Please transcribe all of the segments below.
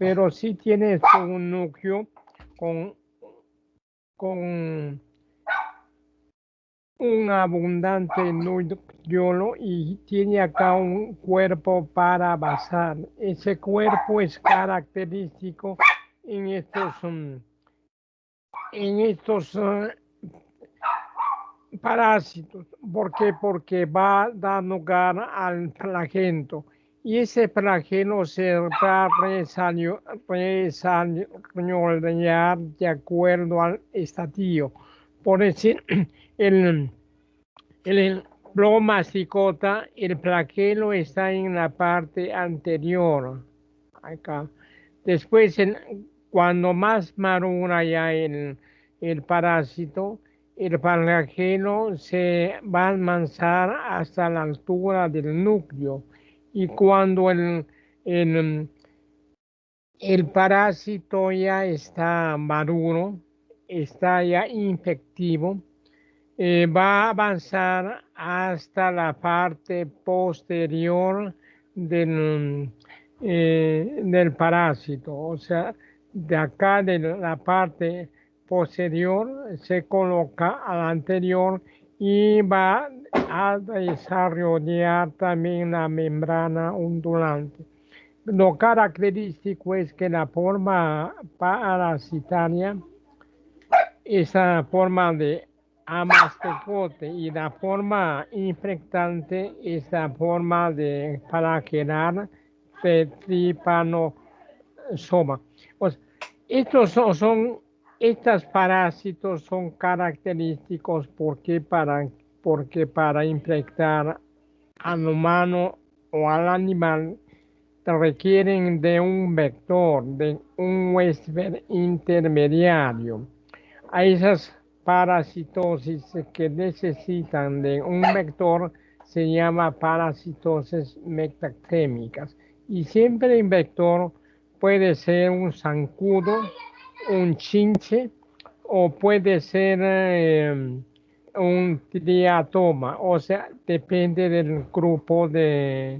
pero sí tiene un núcleo con un abundante núcleo y tiene acá un cuerpo para basal. Ese cuerpo es característico en estos parásitos. ¿Por qué? Porque va a dar lugar al flagelo. Y ese flagelo se va a desarrollar de acuerdo al estadio. Por decir, el plomasticota, el flagelo está en la parte anterior, acá. Después, cuando más madura ya el parásito, el flagelo se va a avanzar hasta la altura del núcleo. Y cuando el, el parásito ya está maduro, está ya infectivo, va a avanzar hasta la parte posterior del parásito. O sea, de acá de la parte posterior se coloca a la anterior y va a desarrollar también la membrana ondulante. Lo característico es que la forma parasitaria, esa forma de amastocote, y la forma infectante es la forma de paraquedar tripanosoma. O sea, estos parásitos son característicos porque para infectar al humano o al animal requieren de un vector, de un huésped intermediario. A esas parasitosis que necesitan de un vector se llama parasitosis metaxémicas. Y siempre el vector puede ser un zancudo, un chinche o puede ser un triatoma, o sea, depende del grupo de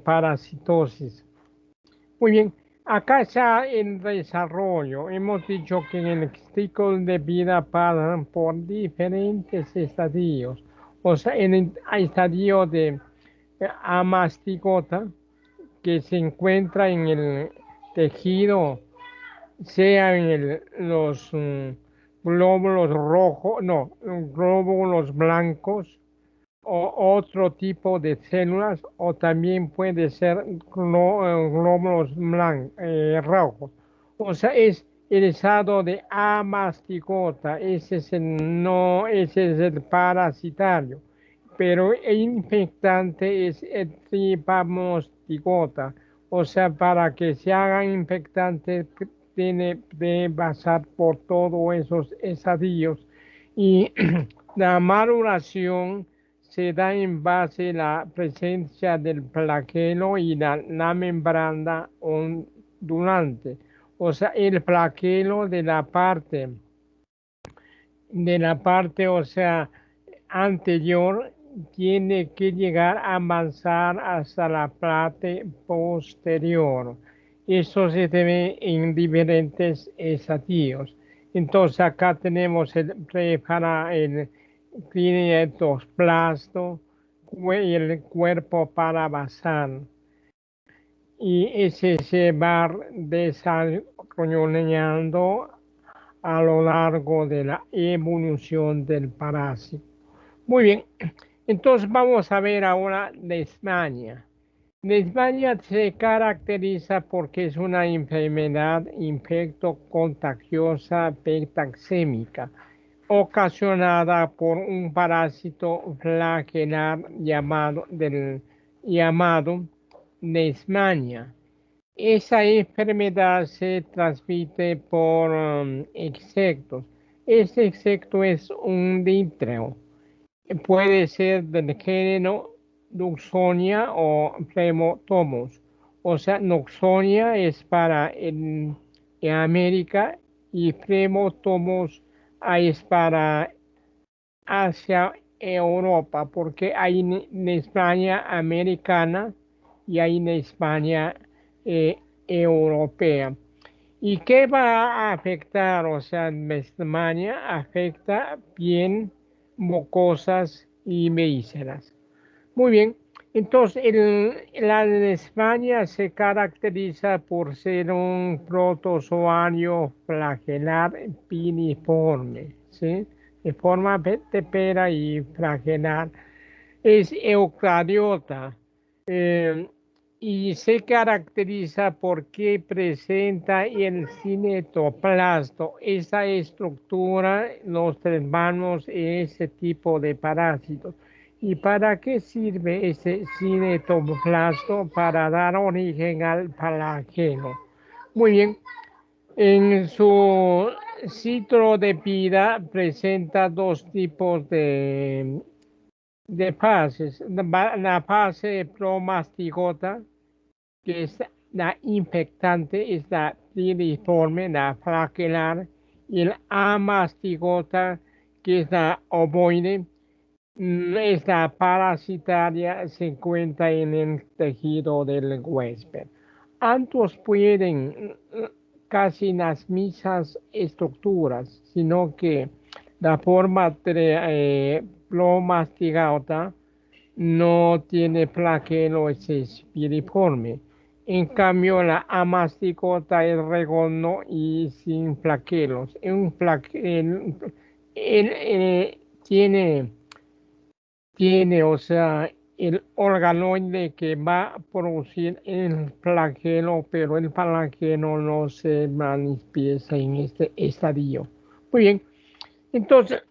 parasitosis. Muy bien, acá está en desarrollo. Hemos dicho que en el ciclo de vida pasan por diferentes estadios. O sea, en el estadio de amasticota, que se encuentra en el tejido, sea en los glóbulos rojos, no, glóbulos blancos, o otro tipo de células, o también puede ser glóbulos rojos. O sea, es el estado de amasticota, ese es no, ese es el parasitario, pero el infectante es el tripamasticota. O sea, para que se haga infectante tiene que pasar por todos esos estadios y la maduración se da en base a la presencia del flagelo y la membrana ondulante. O sea, el flagelo o sea, anterior, tiene que llegar a avanzar hasta la parte posterior. Eso se ve en diferentes estadios. Entonces acá tenemos el clinetoplasto y el cuerpo parabasal. Y ese se va desarrollando a lo largo de la evolución del parásito. Muy bien, entonces vamos a ver ahora Leishmania. Leishmania se caracteriza porque es una enfermedad infecto-contagiosa petaxémica ocasionada por un parásito flagelar llamado Leishmania. Esa enfermedad se transmite por insectos. Este insecto es un díptero. Puede ser del género Noxonia o Pneumatomus. O sea, Noxonia es en América y Pneumatomus es para Asia e Europa, porque hay en España americana y hay en España europea. ¿Y qué va a afectar? O sea, leishmania afecta piel, mucosas y vísceras. Muy bien. Entonces, la leishmania se caracteriza por ser un protozoario flagelar piriforme, ¿sí? De forma de pera y flagelar. Es eucariota eh, y se caracteriza porque presenta el cinetoplasto. Esa estructura los hermanos ese tipo de parásitos. ¿Y para qué sirve ese cinetoplasto? Para dar origen al flagelo. Muy bien. En su ciclo de vida presenta dos tipos de fases. La fase promastigota, que es la infectante, es la piriforme, la flagelar, y el amastigota, que es la ovoide, es la parasitaria, se encuentra en el tejido del huésped. Ambos pueden casi las mismas estructuras, sino que la forma plomastigata no tiene flagelo, es piriforme. En cambio, la amasticota es redondo y sin flagelos. Tiene, o sea, el organoide que va a producir el flagelo, pero el flagelo no se manifiesta en este estadio. Muy bien, entonces,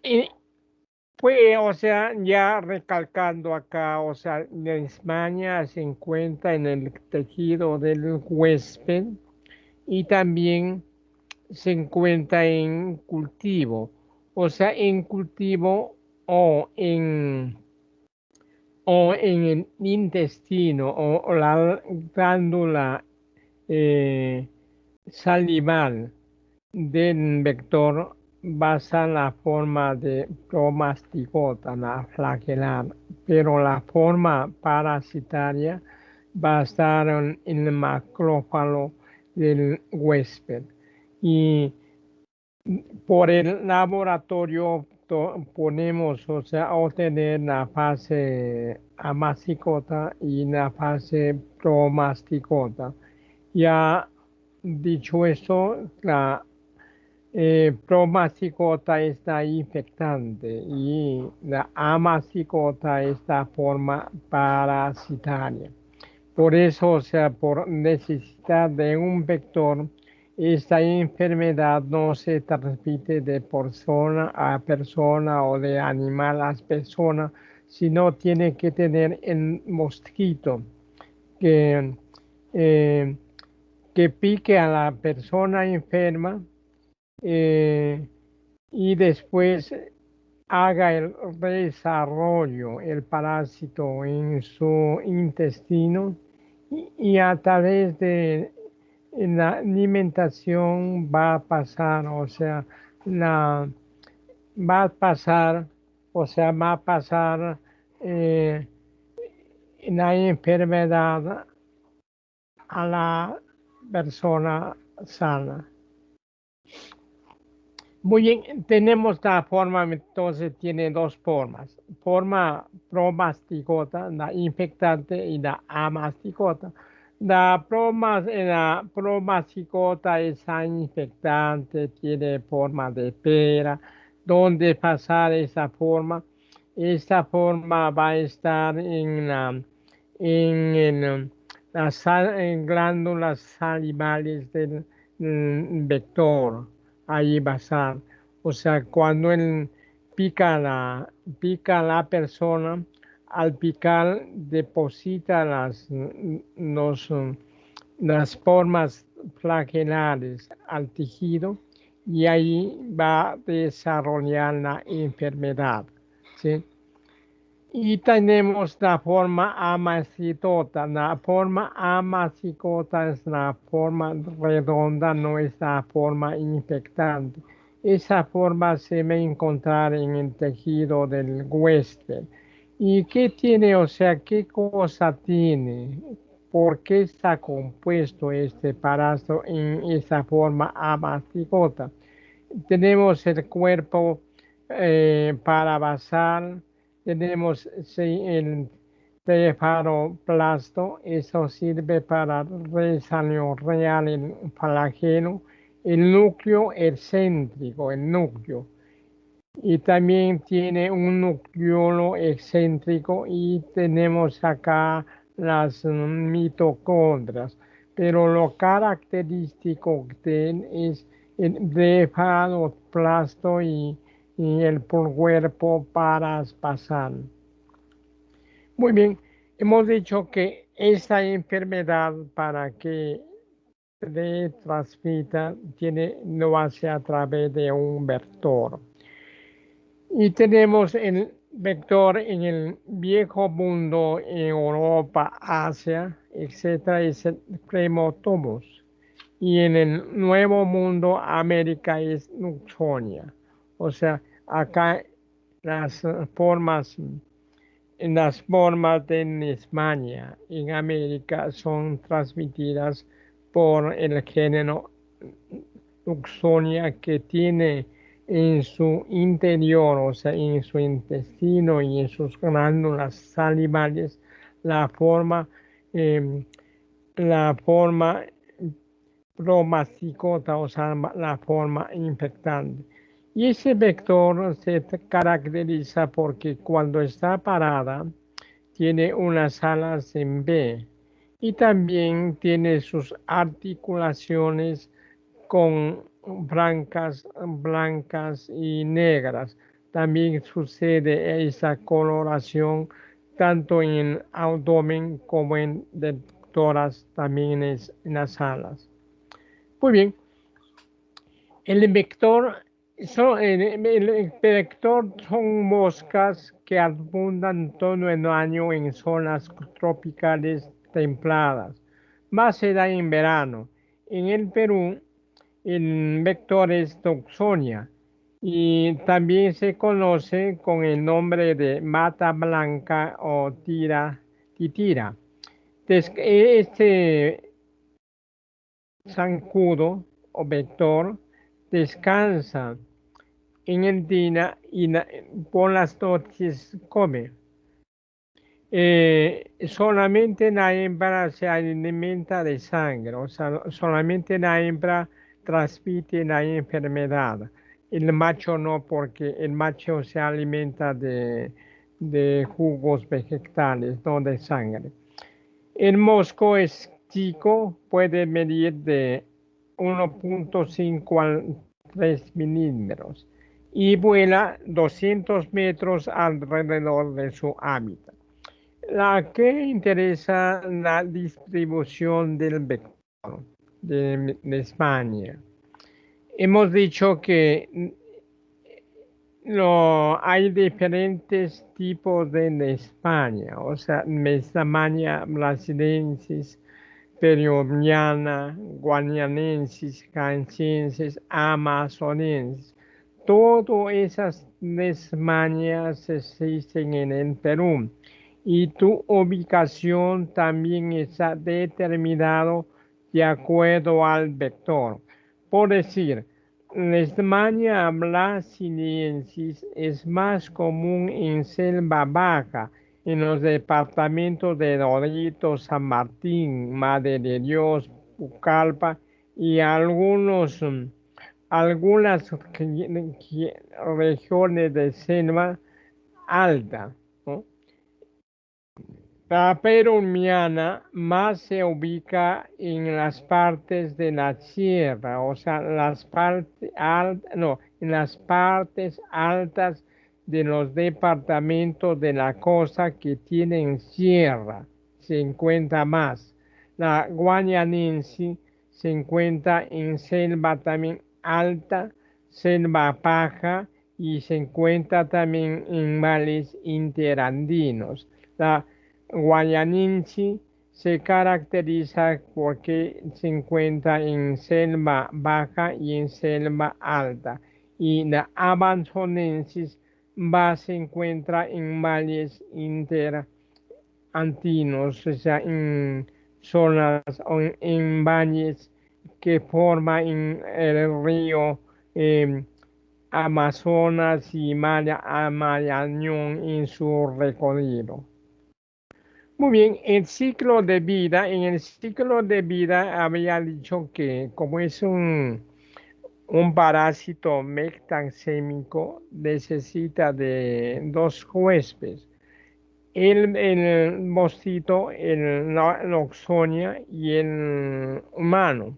o sea, ya recalcando acá, o sea, la España se encuentra en el tejido del huésped y también se encuentra en cultivo, o sea, en cultivo o en, o en el intestino o la glándula eh, salival del vector basa la forma de promasticota, la flagelar, pero la forma parasitaria va a estar en el macrófago del huésped. Y por el laboratorio ponemos, o sea, obtener la fase amasticota y la fase promasticota. Ya dicho eso, la promasticota está infectante y la amasticota está forma parasitaria. Por eso, o sea, por necesidad de un vector, esta enfermedad no se transmite de persona a persona o de animal a persona, sino tiene que tener el mosquito que, eh, que pique a la persona enferma eh, y después haga el desarrollo, el parásito en su intestino y a través de la alimentación va a pasar, o sea, la, va a pasar, o sea, va a pasar eh, la enfermedad a la persona sana. Muy bien, tenemos la forma, entonces tiene dos formas. Forma promasticota, la infectante, y la amasticota. La promasticota es la infectante, tiene forma de pera. ¿Dónde pasar esa forma? Esta forma va a estar en en glándulas salivales del vector ahí basar. O sea, cuando él pica a la persona, al picar deposita las formas flagelares al tejido y ahí va a desarrollar la enfermedad. ¿Sí? Y tenemos la forma amasticota. La forma amasticota es la forma redonda, no es la forma infectante. Esa forma se va a encontrar en el tejido del huésped. ¿Y qué tiene? O sea, ¿qué cosa tiene? por qué está compuesto este parásito en esta forma amasticota. Tenemos el cuerpo parabasal, tenemos sí, el blefaroplasto, eso sirve para real el flagelo, el núcleo excéntrico, el núcleo, y también tiene un nucleolo excéntrico y tenemos acá las mitocondrias, pero lo característico es el blefaroplasto y el cuerpo paraspasal. Muy bien, hemos dicho que esta enfermedad para que se transmita lo hace a través de un vector. Y tenemos el vector en el viejo mundo, en Europa, Asia, etcétera, es el Tremotomos. Y en el nuevo mundo, América es Nuxonia. O sea, acá las formas, en las formas de España, en América, son transmitidas por el género Nuxonia que tiene en su interior, o sea, en su intestino y en sus glándulas salivales, la forma, eh, la forma promasticota, o sea, la forma infectante. Y ese vector se caracteriza porque cuando está parada, tiene unas alas en B y también tiene sus articulaciones con blancas y negras. También sucede esa coloración tanto en el abdomen como en el tórax, también en las alas. Muy bien, el vector el vector son moscas que abundan todo el año en zonas tropicales templadas. Más se da en verano. En el Perú, el vector es Toxonia y también se conoce con el nombre de mata blanca o titira. Este zancudo o vector descansa en el día y por las noches come. Solamente la hembra se alimenta de sangre, o sea, solamente la hembra transmite la enfermedad. El macho no, porque el macho se alimenta de jugos vegetales, no de sangre. El mosco es chico, puede medir de 1.5 a 3 milímetros y vuela 200 metros alrededor de su hábitat. La que interesa la distribución del vector de España. Hemos dicho que hay diferentes tipos de España, o sea, España brasilensis, peruviana, guanianensis, cancenses, amazonenses. Todas esas Españas existen en el Perú y tu ubicación también está determinado de acuerdo al vector. Por decir, la España brasiliensis es más común en selva baja, en los departamentos de Dorito, San Martín, Madre de Dios, Pucallpa y algunas regiones de selva alta, ¿no? La peruviana más se ubica en las partes de la sierra, o sea, en las partes altas de los departamentos de la costa que tienen sierra, se encuentra más. La guayanense se encuentra en selva también alta, selva baja y se encuentra también en valles interandinos. La Guayaninchi se caracteriza porque se encuentra en selva baja y en selva alta, y la amazonensis se encuentra en valles interandinos, o sea, en zonas o en valles que forman el río Amazonas y Marañón en su recorrido. Muy bien, el ciclo de vida, en el ciclo de vida había dicho que como es un parásito metaxémico, necesita de dos huéspedes, el mosquito, Noxonia y el humano.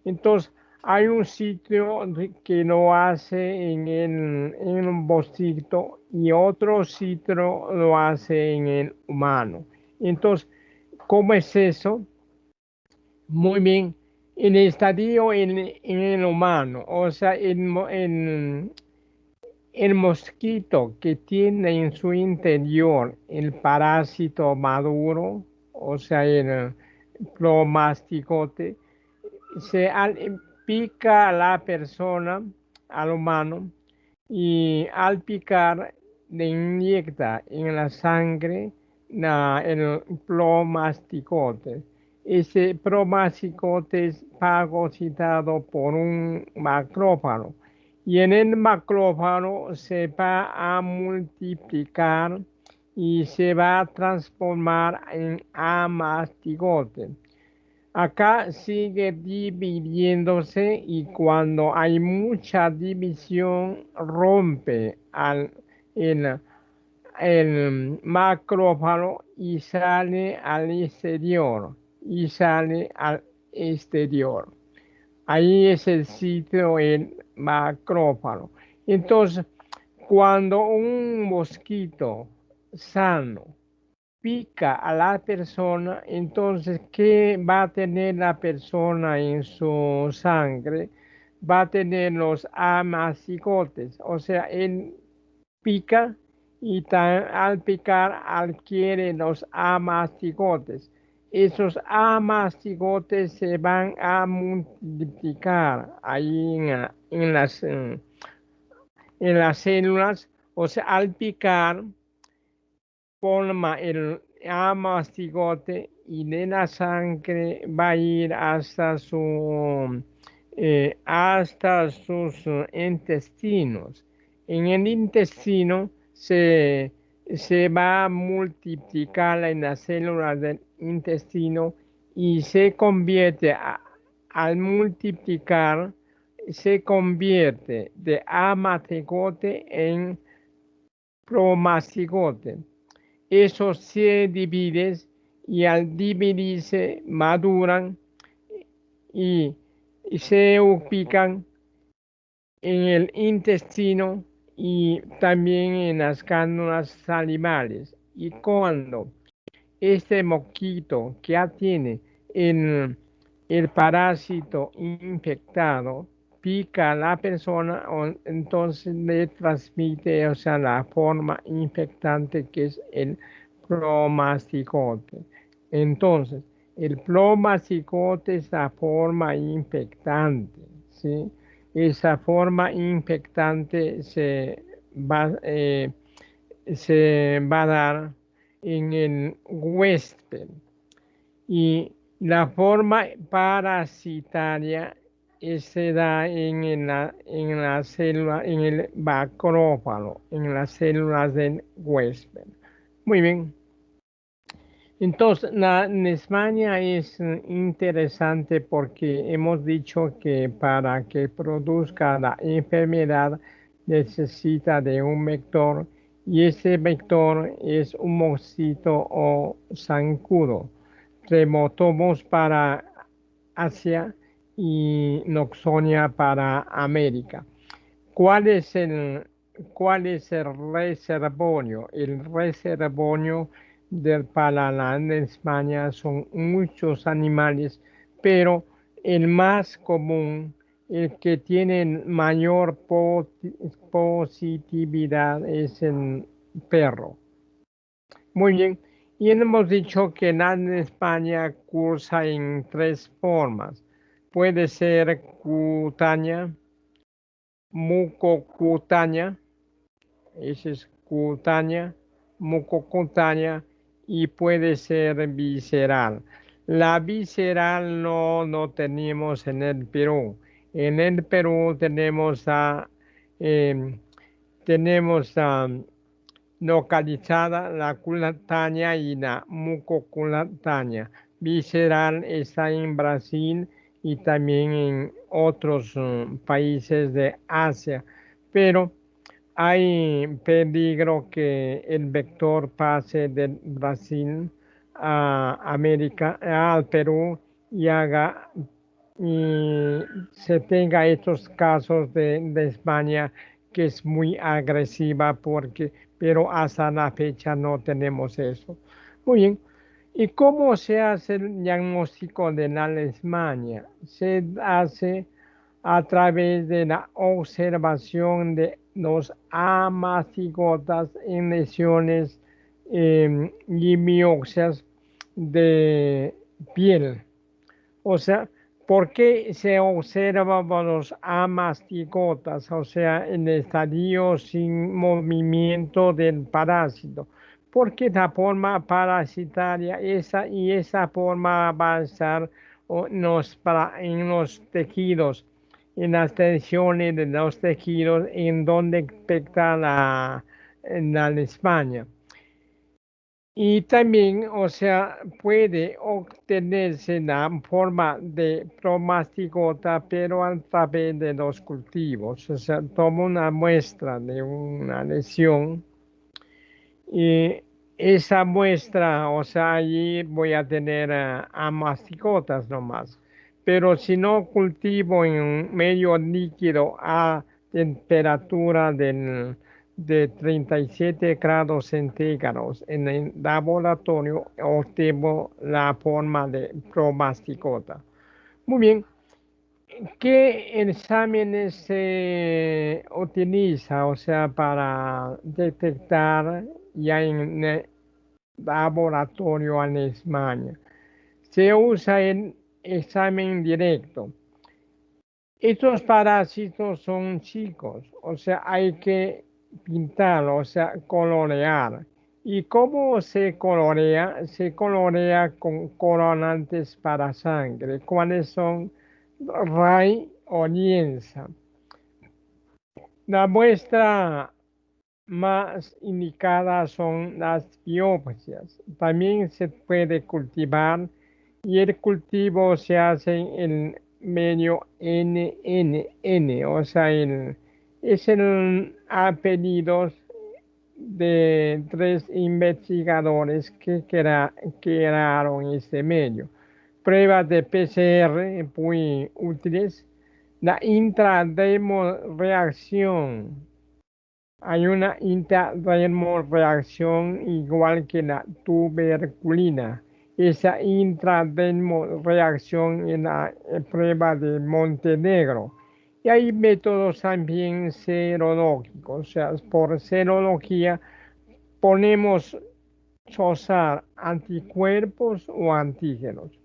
Entonces, hay un sitio que lo hace en el mosquito y otro sitio lo hace en el humano. Entonces, ¿cómo es eso? Muy bien. El estadio en el humano, o sea, el mosquito que tiene en su interior el parásito maduro, o sea, el plomasticote, pica a la persona, al humano, y al picar le inyecta en la sangre el plomasticote. Ese plomasticote es fagocitado por un macrófago y en el macrófago se va a multiplicar y se va a transformar en amastigote. Acá sigue dividiéndose y cuando hay mucha división rompe el macrófago y sale al exterior y sale al exterior. Ahí es el sitio el macrófago. Entonces, cuando un mosquito sano pica a la persona, entonces, ¿qué va a tener la persona en su sangre? Va a tener los amacigotes, o sea, él pica y al picar adquiere los amacigotes. Esos amacigotes se van a multiplicar ahí en las células, o sea, al picar forma el amacigote y de la sangre va a ir hasta sus intestinos. En el intestino se va a multiplicar en las células del intestino y se convierte, al multiplicar, se convierte de amacigote en promacigote. Eso se divide y al dividirse maduran y, y se ubican en el intestino y también en las glándulas salivales. Y cuando este mosquito que ya tiene el parásito infectado pica a la persona, entonces le transmite, o sea, la forma infectante que es el plomasticote. Entonces, el plomasticote es la forma infectante, ¿sí? Esa forma infectante se va a dar en el huésped y la forma parasitaria se da en la célula, en el macrófago, en las células del huésped. Muy bien. Entonces, en España es interesante porque hemos dicho que para que produzca la enfermedad necesita de un vector y ese vector es un mosquito o zancudo. Remotomos para Asia y Noxonia para América. ¿Cuál es el reservorio? El reservorio del palalán en España son muchos animales, pero el más común, el que tiene mayor positividad es el perro. Muy bien. Y hemos dicho que la en España cursa en tres formas. Puede ser cutánea, mucocutánea, esa es cutánea, mucocutánea y puede ser visceral. La visceral no tenemos en el Perú. En el Perú em, tenemos localizada la culatánea y la mucoculatánea. Visceral está en Brasil y también en otros países de Asia, pero hay peligro que el vector pase del Brasil a América, al Perú y haga y se tenga estos casos de España que es muy agresiva pero hasta la fecha no tenemos eso. Muy bien. ¿Y cómo se hace el diagnóstico de la leishmania? Se hace a través de la observación de los amacigotas en lesiones y biopsias de piel. O sea, ¿por qué se observan los amastigotas? O sea, en el estadio sin movimiento del parásito. Porque la forma parasitaria, esa forma va a estar en los tejidos, en las tensiones de los tejidos, en donde afecta en la España. Y también, o sea, puede obtenerse la forma de promasticota, pero a través de los cultivos. O sea, tomo una muestra de una lesión y esa muestra, o sea, allí voy a tener amasticotas nomás. Pero si no cultivo en un medio líquido a temperatura de 37 grados centígrados en el laboratorio, obtengo la forma de promasticota. Muy bien, ¿qué exámenes se utiliza, o sea, para detectar ya en el laboratorio en España? Se usa el examen directo. Estos parásitos son chicos, o sea, hay que pintarlo, o sea, colorear. ¿Y cómo se colorea? Se colorea con colorantes para sangre. ¿Cuáles son? Ray o lienza. La muestra más indicada son las biopsias. También se puede cultivar y el cultivo se hace en medio NNN, o sea, es el apellidos de tres investigadores que crearon este medio. Pruebas de PCR muy útiles. La intradermoreacción. Hay una intradermoreacción igual que la tuberculina. Esa intradermoreacción en la prueba de Montenegro. Y hay métodos también serológicos. O sea, por serología ponemos usar anticuerpos o antígenos.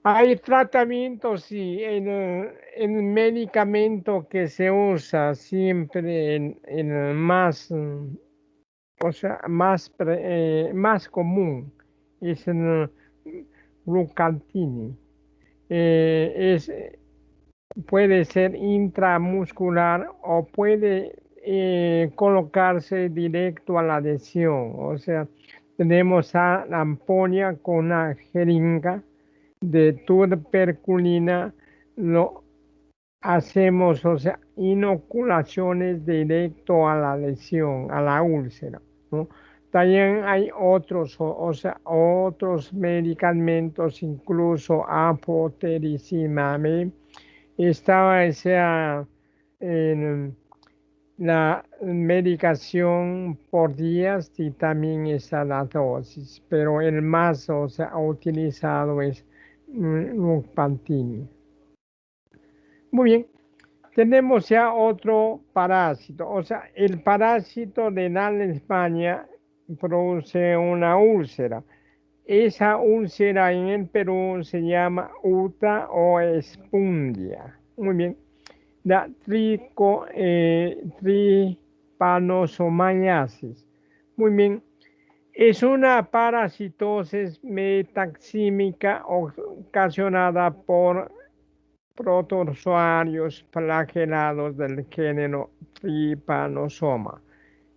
Hay tratamientos, sí, el medicamento que se usa siempre en el más, o sea, más común es el Rucantini. Puede ser intramuscular o puede colocarse directo a la lesión. O sea, tenemos a la ampolla con una jeringa de tuberculina, lo hacemos, o sea, inoculaciones directo a la lesión, a la úlcera, ¿no? También hay otros, o sea, otros medicamentos, incluso apotericimab, estaba esa, en la medicación por días y también está la dosis, pero el más, o sea, utilizado es Rupantini. Muy bien, tenemos ya otro parásito, o sea, el parásito de la España produce una úlcera. Esa úlcera en el Perú se llama uta o espundia. Muy bien. La tripanosomiasis. Muy bien. Es una parasitosis metaxímica ocasionada por protozoarios flagelados del género Trypanosoma.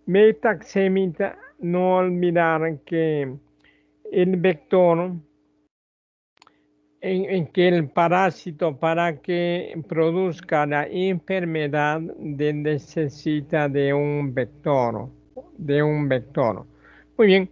Metaxémita, no olvidar que el vector en que el parásito para que produzca la enfermedad necesita de un vector. Muy bien,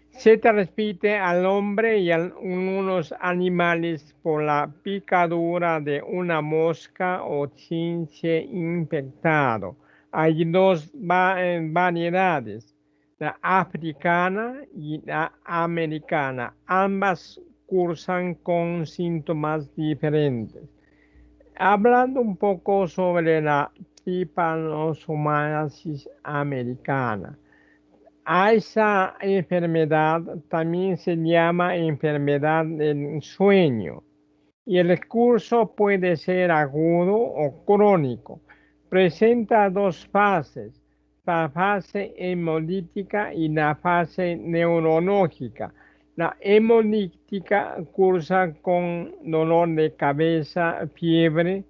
se transmite al hombre y a unos animales por la picadura de una mosca o chinche infectado. Hay dos variedades, la africana y la americana. Ambas cursan con síntomas diferentes. Hablando un poco sobre la trypanosomiasis americana. A esa enfermedad también se llama enfermedad del sueño y el curso puede ser agudo o crónico. Presenta dos fases, la fase hemolítica y la fase neurológica. La hemolítica cursa con dolor de cabeza, fiebre,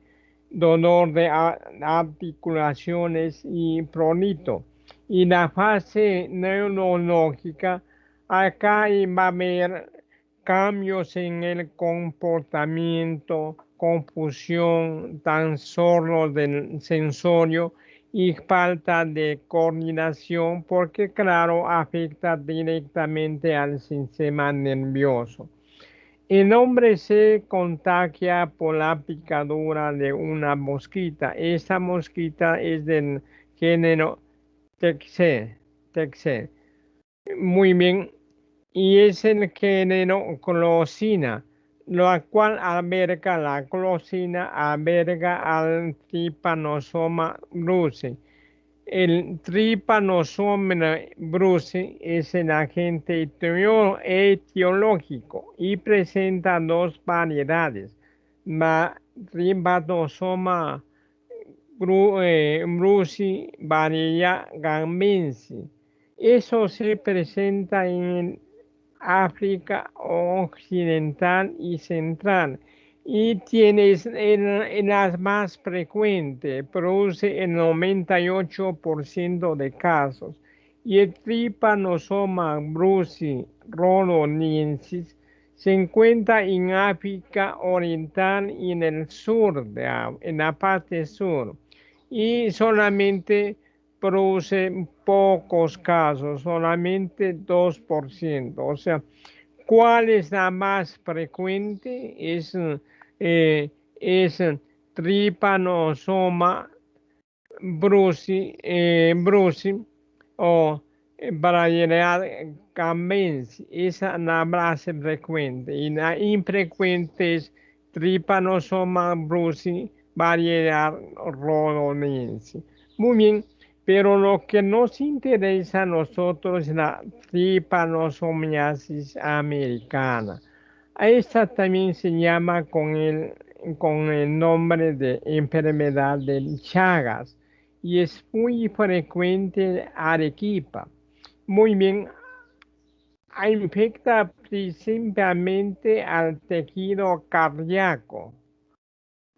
dolor de articulaciones y prurito. Y la fase neurológica, acá va a haber cambios en el comportamiento, confusión, trastorno del sensorio y falta de coordinación porque claro afecta directamente al sistema nervioso. El hombre se contagia por la picadura de una mosquita. Esta mosquita es del género Texe. Muy bien, y es el género Closina, lo cual alberga la closina, alberga al Trypanosoma brucei. El Trypanosoma brucei es el agente etiológico y presenta dos variedades, la Trypanosoma brucei variedad gamense. Eso se presenta en África Occidental y Central y tienes en las más frecuentes, produce el 98% de casos. Y el Trypanosoma brucei rhodoniensis se encuentra en África Oriental y en el sur, en la parte sur, y solamente produce pocos casos, solamente 2%. O sea, ¿cuál es la más frecuente? Es Trypanosoma brucei o variedad camense. Esa es la más frecuente. Y la infrecuente es Trypanosoma brucei variedad rhodoniense. Muy bien, pero lo que nos interesa a nosotros es la trypanosomiasis americana. A esta también se llama con el nombre de enfermedad de Chagas y es muy frecuente en Arequipa. Muy bien, infecta principalmente al tejido cardíaco,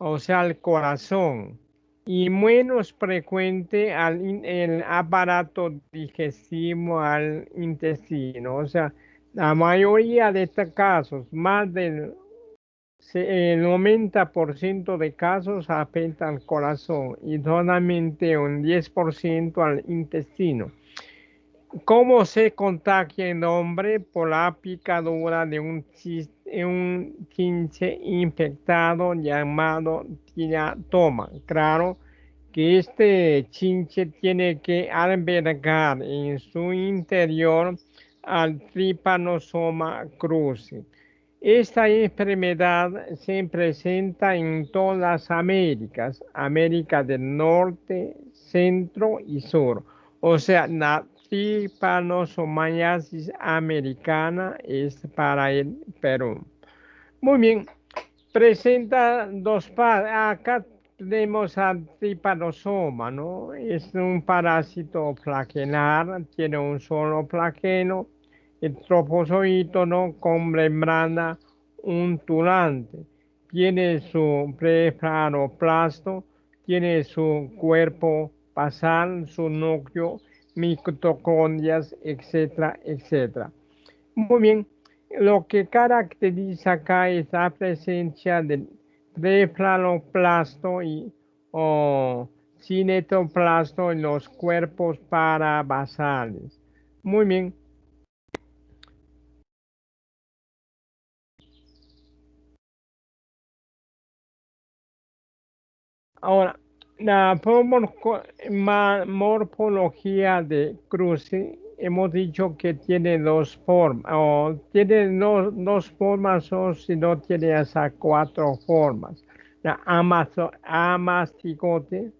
o sea, al corazón, y menos frecuente el aparato digestivo, al intestino. O sea, la mayoría de estos casos, más del el 90% de casos afecta al corazón y solamente un 10% al intestino. ¿Cómo se contagia el hombre? Por la picadura de un chinche infectado llamado teratoma. Claro que este chinche tiene que albergar en su interior al Trypanosoma cruzi. Esta enfermedad se presenta en todas las Américas, América del Norte, Centro y Sur. O sea, la trypanosomiasis americana es para el Perú. Muy bien, presenta dos partes. Acá tenemos al trypanosoma, ¿no? Es un parásito flagelar, tiene un solo flagelo, el trofozoito, ¿no? Con membrana undulante. Tiene su preflaroplasto, tiene su cuerpo basal, su núcleo, mitocondrias, etcétera, etcétera. Muy bien, lo que caracteriza acá es la presencia del preflaroplasto o cinetoplasto en los cuerpos parabasales. Muy bien. Ahora, la morfología de cruce, hemos dicho que tiene dos formas, o tiene dos formas, o si no tiene hasta cuatro formas. La amasticote,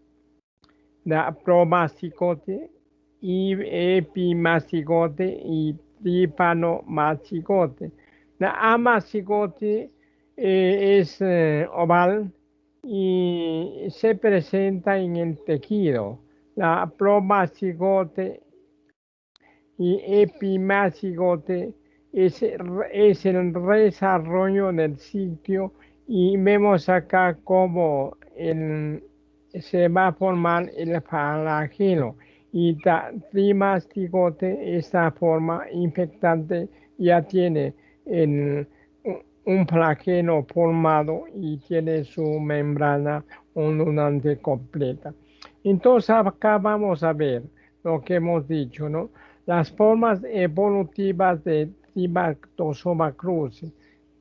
la promasticote, y epimasticote y tripanomasticote. La amasticote es oval y se presenta en el tejido. La promasticote y epimasticote es el desarrollo del sitio y vemos acá cómo se va a formar el flagelo y trimasticote, esta forma infectante ya tiene el- un flagelo formado y tiene su membrana ondulante completa. Entonces acá vamos a ver lo que hemos dicho, ¿no? Las formas evolutivas de Trypanosoma cruzi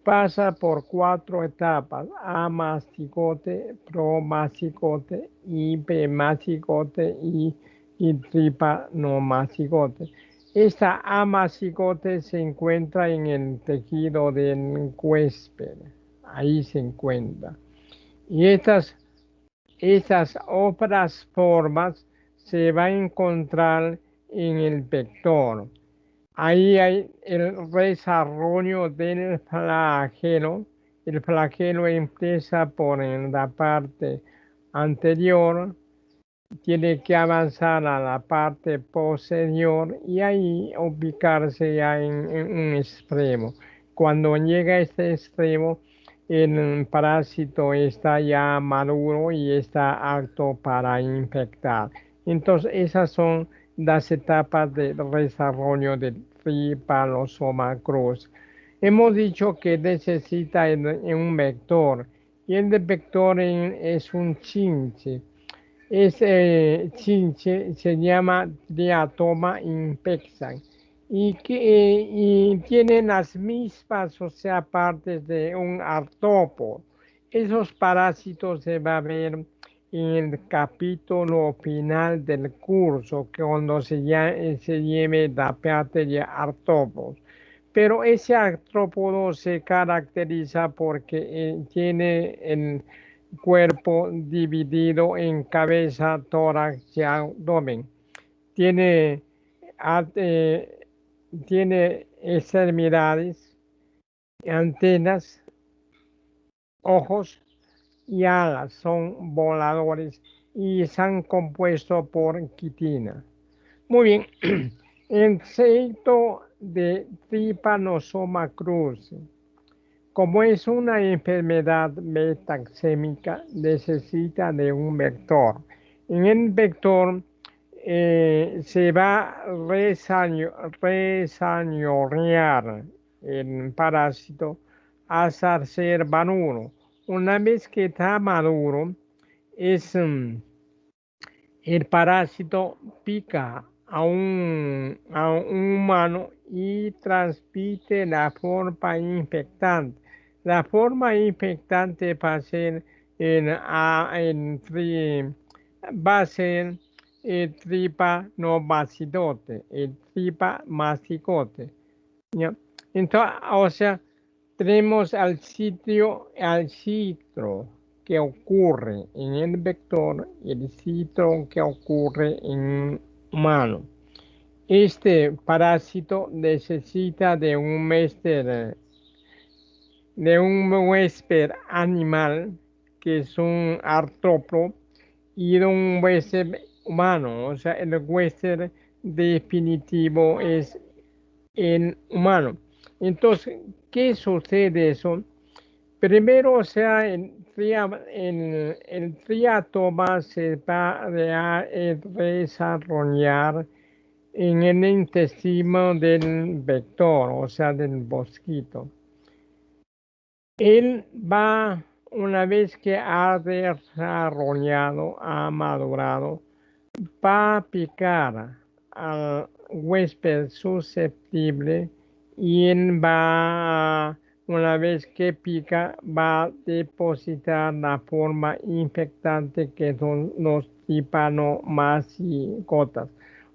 pasa por cuatro etapas: amasticote, promasticote, hipermasticote y tripanomasticote. Esta amasticote se encuentra en el tejido del huésped, ahí se encuentra. Y estas otras formas se va a encontrar en el vector. Ahí hay el desarrollo del flagelo. El flagelo empieza por en la parte anterior, tiene que avanzar a la parte posterior y ahí ubicarse ya en un extremo. Cuando llega a este extremo, el parásito está ya maduro y está apto para infectar. Entonces, esas son las etapas de desarrollo del Trypanosoma cruzi. Hemos dicho que necesita en un vector y el vector es un chinche. Ese chinche se llama Diatoma infection y tiene las mismas, o sea, partes de un artrópodo. Esos parásitos se va a ver en el capítulo final del curso, que cuando se lleve la parte de artrópodos. Pero ese artrópodo se caracteriza porque tiene el cuerpo dividido en cabeza, tórax y abdomen. Tiene, eh, tiene extremidades, antenas, ojos y alas. Son voladores y están compuestos por quitina. Muy bien. El ceito de Trypanosoma cruzi. Como es una enfermedad metaxémica, necesita de un vector. En el vector se va a resañorear el parásito hasta ser maduro. Una vez que está maduro, es, el parásito pica a un humano y transmite la forma infectante. La forma infectante va a ser va a ser el tripanomasticote, el tripamasticote. ¿Ya? Entonces, o sea, tenemos al citro que ocurre en el vector y el citro que ocurre en humano. Este parásito necesita de un huésped animal, que es un artrópodo, y de un huésped humano. O sea, el huésped definitivo es en humano. Entonces, ¿qué sucede eso? Primero, o sea, el triatoma se va a desarrollar en el intestino del vector, o sea, del mosquito. Él va, una vez que ha desarrollado, ha madurado, va a picar al huésped susceptible y él una vez que pica, va a depositar la forma infectante que son los tripanomastigotas.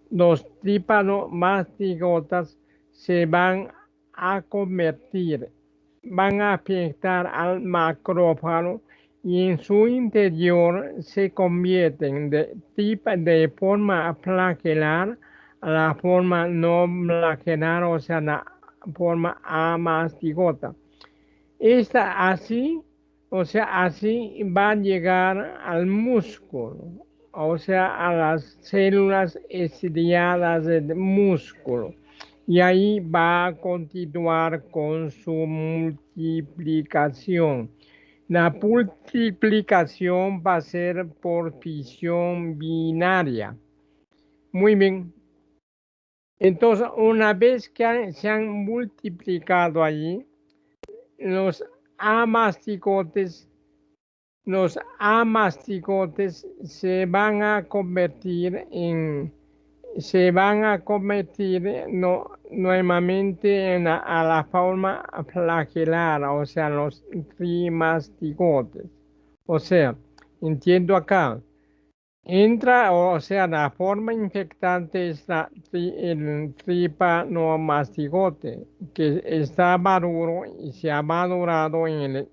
Los tripanomastigotas se van a convertir, van a afectar al macrófago y en su interior se convierten de forma flagelar a la forma no flagelar, o sea, la forma amastigota. Esta así, o sea, así va a llegar al músculo, o sea, a las células estriadas del músculo. Y ahí va a continuar con su multiplicación. La multiplicación va a ser por fisión binaria. Muy bien. Entonces, una vez que se han multiplicado allí, los amastigotes, los amastigotes se van a convertir nuevamente a la forma flagelar, o sea, los trimastigotes. O sea, entiendo acá, entra, o sea, la forma infectante es el tripanomastigote, que está maduro y se ha madurado en el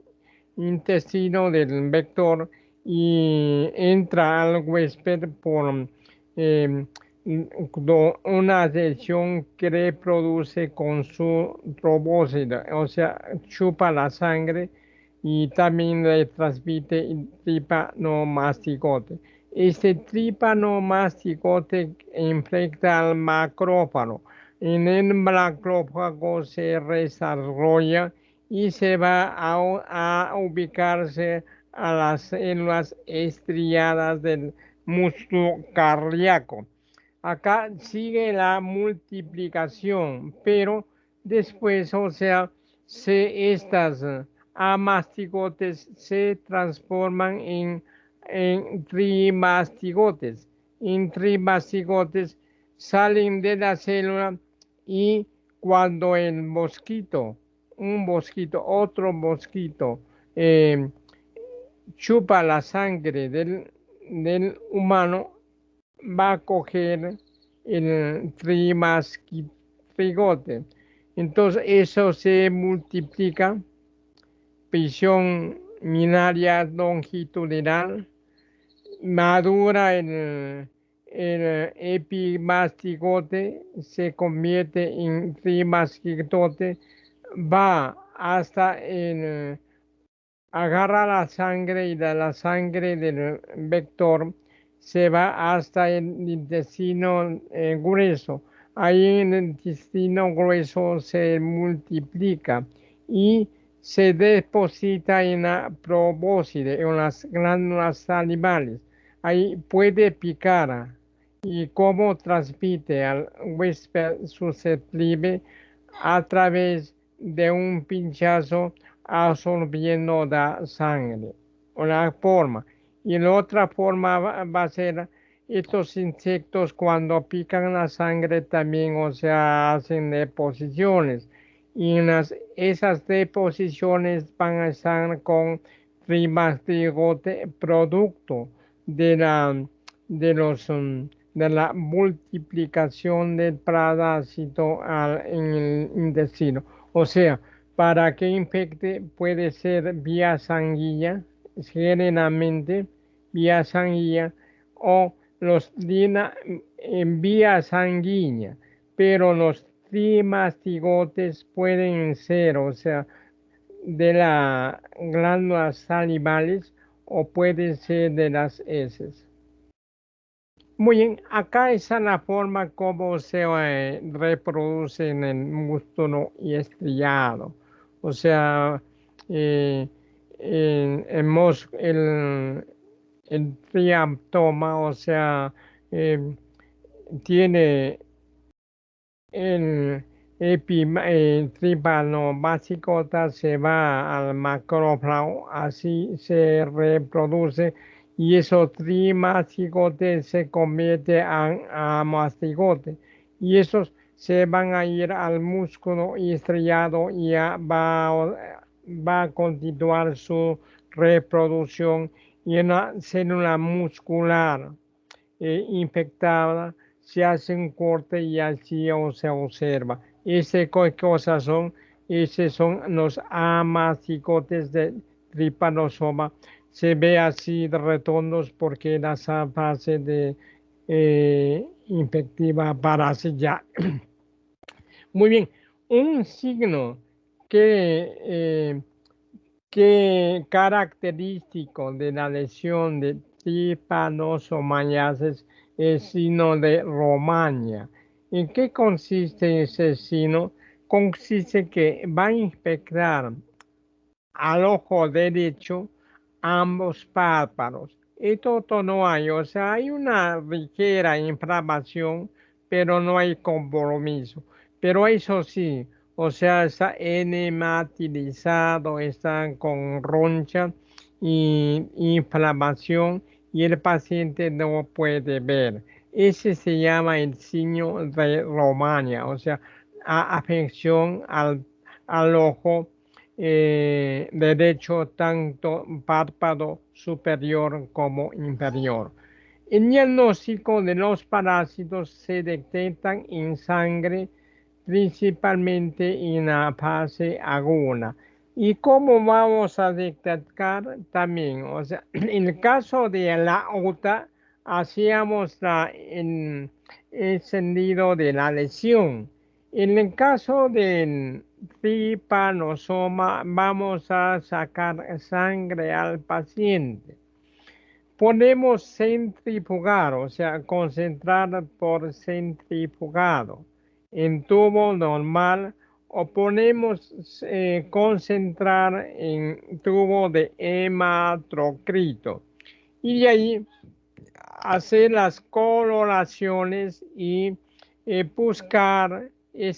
intestino del vector y entra al huésped por eh, una adhesión que reproduce con su trombosis, o sea, chupa la sangre y también le transmite el tripanomastigote. Este tripanomastigote infecta al macrófago. En el macrófago se desarrolla y se va a ubicarse a las células estriadas del músculo cardíaco. Acá sigue la multiplicación, pero después, o sea, estas amastigotes se transforman en trimastigotes. En trimastigotes salen de la célula y cuando el mosquito, un mosquito, otro mosquito, eh, chupa la sangre del humano, va a coger el trimastigote. Entonces eso se multiplica, prisión minaria longitudinal, madura el epimastigote, se convierte en trimastigote, va hasta agarra la sangre y de la sangre del vector se va hasta el intestino grueso. Ahí en el intestino grueso se multiplica y se deposita en la probóscide, en las glándulas salivales. Ahí puede picar y cómo transmite al huésped susceptible a través de un pinchazo absorbiendo la sangre, una forma. Y la otra forma va a ser estos insectos cuando pican la sangre también, o sea, hacen deposiciones. Y esas deposiciones van a estar con trimastigote producto de de los, de la multiplicación del parásito en el intestino. O sea, para que infecte puede ser vía sanguínea, generalmente vía sanguínea, o en vía sanguínea, pero los trimastigotes pueden ser, o sea, de las glándulas salivales o pueden ser de las heces. Muy bien, acá está la forma como se reproduce en el músculo y estriado. O sea, eh, el triaptoma, o sea, eh, tiene el trípanomasticota se va al macrófago, así se reproduce y esos trimastigotes se convierte a mastigote y esos se van a ir al músculo y estrellado y va a continuar su reproducción y en la célula muscular infectada, se hace un corte y así se observa. Esas cosas son, esos son los amacigotes de tripanosoma. Se ve así de redondos porque la fase de infectiva parasita. Muy bien, un signo que ¿qué característico de la lesión de trypanosomiasis es signo de Romaña? ¿En qué consiste ese signo? Consiste que va a infectar al ojo derecho ambos párpados. Esto no hay, o sea, hay una ligera inflamación, pero no hay compromiso. Pero eso sí, o sea, está enematilizado, está con roncha y inflamación y el paciente no puede ver. Ese se llama el signo de Romaña, o sea, afección al ojo derecho, tanto párpado superior como inferior. El diagnóstico de los parásitos se detectan en sangre, principalmente en la fase aguda. ¿Y cómo vamos a detectar también? O sea, en el caso de la OTA, hacíamos el encendido de la lesión. En el caso del trypanosoma, vamos a sacar sangre al paciente. Podemos centrifugar, o sea, concentrar por centrifugado en tubo normal o podemos concentrar en tubo de hematocrito. Y de ahí hacer las coloraciones y buscar eh,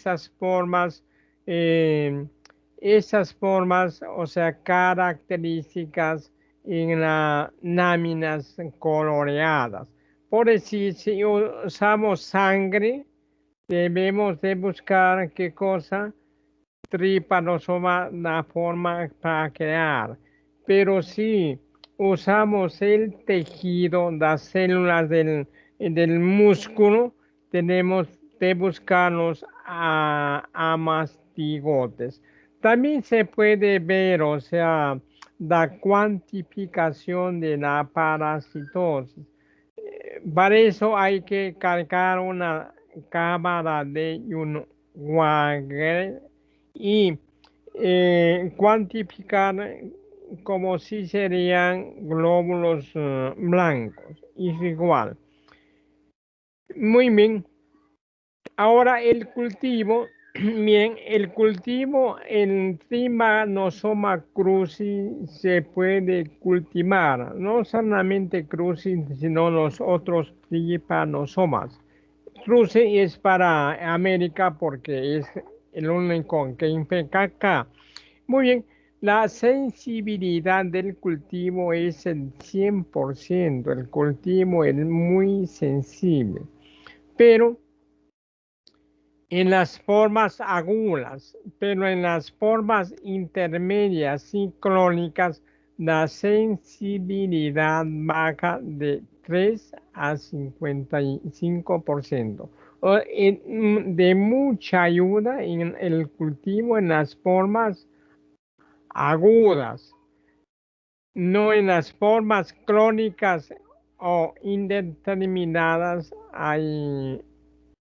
esas formas, o sea, características en las láminas coloreadas. Por decir, si usamos sangre, debemos de buscar qué cosa trípanosoma la forma para crear. Pero si usamos el tejido, las células del músculo, tenemos de buscarlos a mastigotes. También se puede ver, o sea, la cuantificación de la parasitosis. Para eso hay que cargar una cámara de un Wagner y cuantificar como si serían glóbulos blancos. Es igual. Muy bien. Ahora el cultivo. Bien, el cultivo en Trypanosoma cruzi se puede cultivar, no solamente cruzi, sino los otros trypanosomas. Cruce es para América porque es el único que infecta acá. Muy bien, la sensibilidad del cultivo es el 100%, el cultivo es muy sensible, pero en las formas agudas, pero en las formas intermedias y crónicas, la sensibilidad baja de 3 a 55%. De mucha ayuda en el cultivo en las formas agudas, no en las formas crónicas o indeterminadas.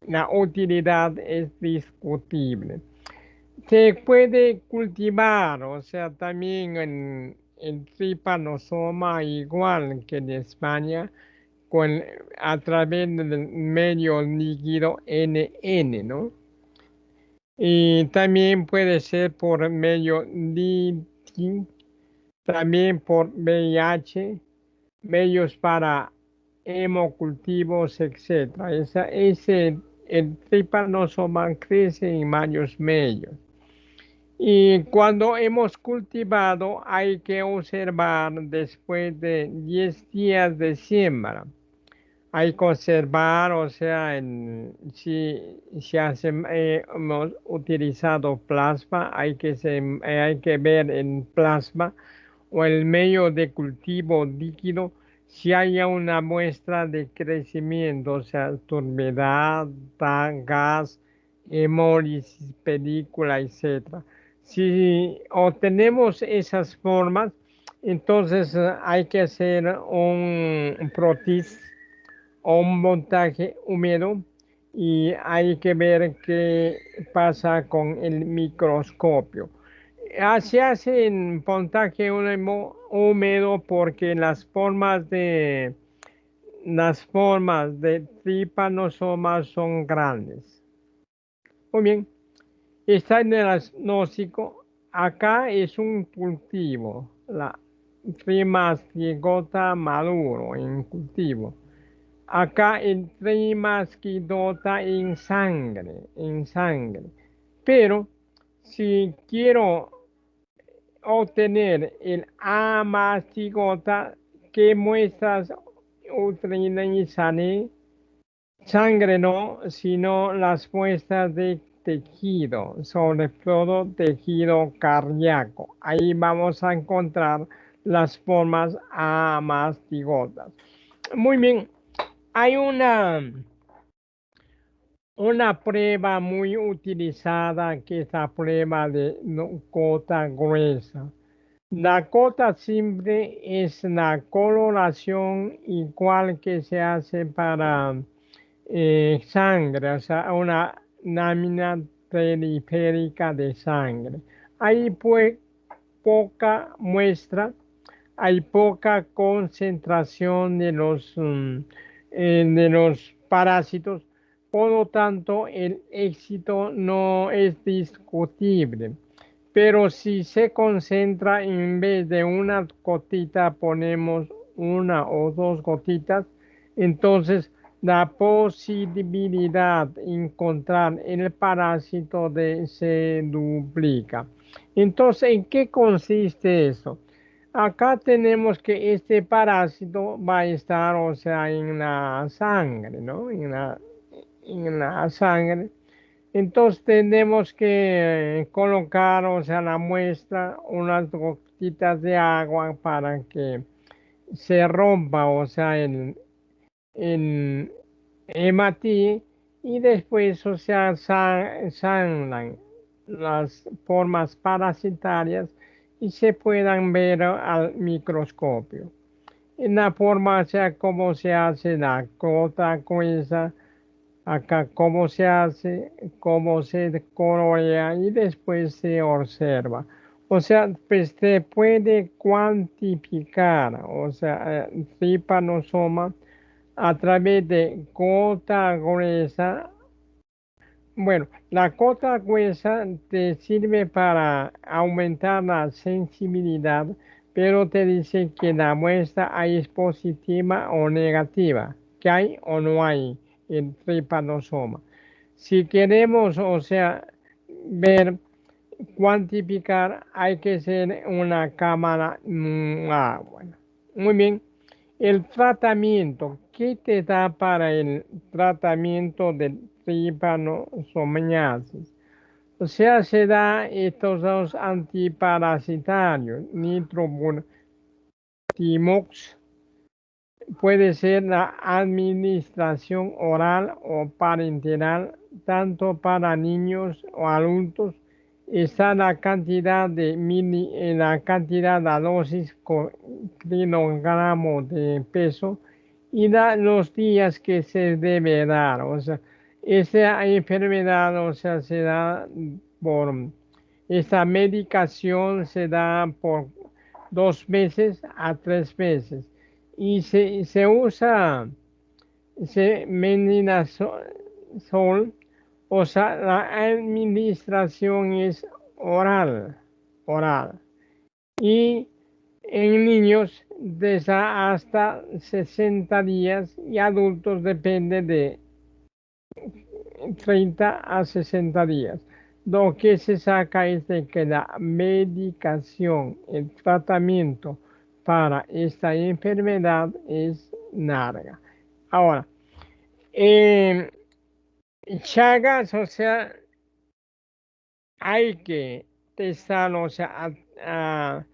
La utilidad es discutible. Se puede cultivar, o sea, también en trypanosoma igual que en España, a través del medio líquido NN, ¿no? Y también puede ser por medio LITI, también por VIH, medios para hemocultivos, etc. El trypanosoma crece en varios medios. Y cuando hemos cultivado, hay que observar después de 10 días de siembra. Hay que observar, o sea, si hemos utilizado plasma, hay que ver en plasma o el medio de cultivo líquido si hay una muestra de crecimiento, o sea, turbidez, gas, hemólisis, película, etc. Si obtenemos esas formas, entonces hay que hacer un protis o un montaje húmedo y hay que ver qué pasa con el microscopio. Se hace en montaje húmedo porque las formas de tripanosomas son grandes. Muy bien, está en el diagnóstico. Acá es un cultivo, la trimastigota maduro en cultivo. Acá el trimasquidota en sangre. Pero si quiero obtener el amastigota, ¿qué muestras utilizaré? Sangre no, sino las muestras de tejido, sobre todo tejido cardíaco. Ahí vamos a encontrar las formas amastigotas. Muy bien, hay una prueba muy utilizada que es la prueba de cota gruesa. La cota simple es la coloración igual que se hace para sangre, o sea, una lámina periférica de sangre. Hay pues poca muestra, hay poca concentración de los parásitos, por lo tanto el éxito no es discutible. Pero si se concentra en vez de una gotita ponemos una o dos gotitas, entonces la posibilidad de encontrar el parásito se duplica. Entonces, ¿en qué consiste eso? Acá tenemos que este parásito va a estar, o sea, en la sangre, ¿no? En la sangre. Entonces tenemos que colocar, o sea, la muestra, unas gotitas de agua para que se rompa, o sea, el hematí y después, o sea, sangran las formas parasitarias y se puedan ver al microscopio. En la forma, o sea, cómo se hace la cota gruesa, acá cómo se hace, cómo se colorea y después se observa. O sea, pues se puede cuantificar, o sea, trypanosoma a través de cota gruesa. Bueno, la cota gruesa te sirve para aumentar la sensibilidad, pero te dice que la muestra ahí es positiva o negativa, que hay o no hay el trypanosoma. Si queremos, o sea, ver, cuantificar, hay que ser una cámara. Bueno, muy bien. El tratamiento, ¿qué te da para el tratamiento del tripanosomiasis? O sea, se da estos dos antiparasitarios, nitrofurantomox, puede ser la administración oral o parenteral, tanto para niños o adultos. Está la cantidad la cantidad de dosis por kilogramo de peso y los días que se debe dar. O sea, esa enfermedad, o sea, se da por, esta medicación se da por 2 meses a 3 meses. y se usa sol, o sea, la administración es oral. Y en niños desde hasta 60 días y adultos depende de 30 a 60 días. Lo que se saca es de que la medicación, el tratamiento para esta enfermedad es larga. Ahora, eh, Chagas, o sea, hay que testar, o sea, a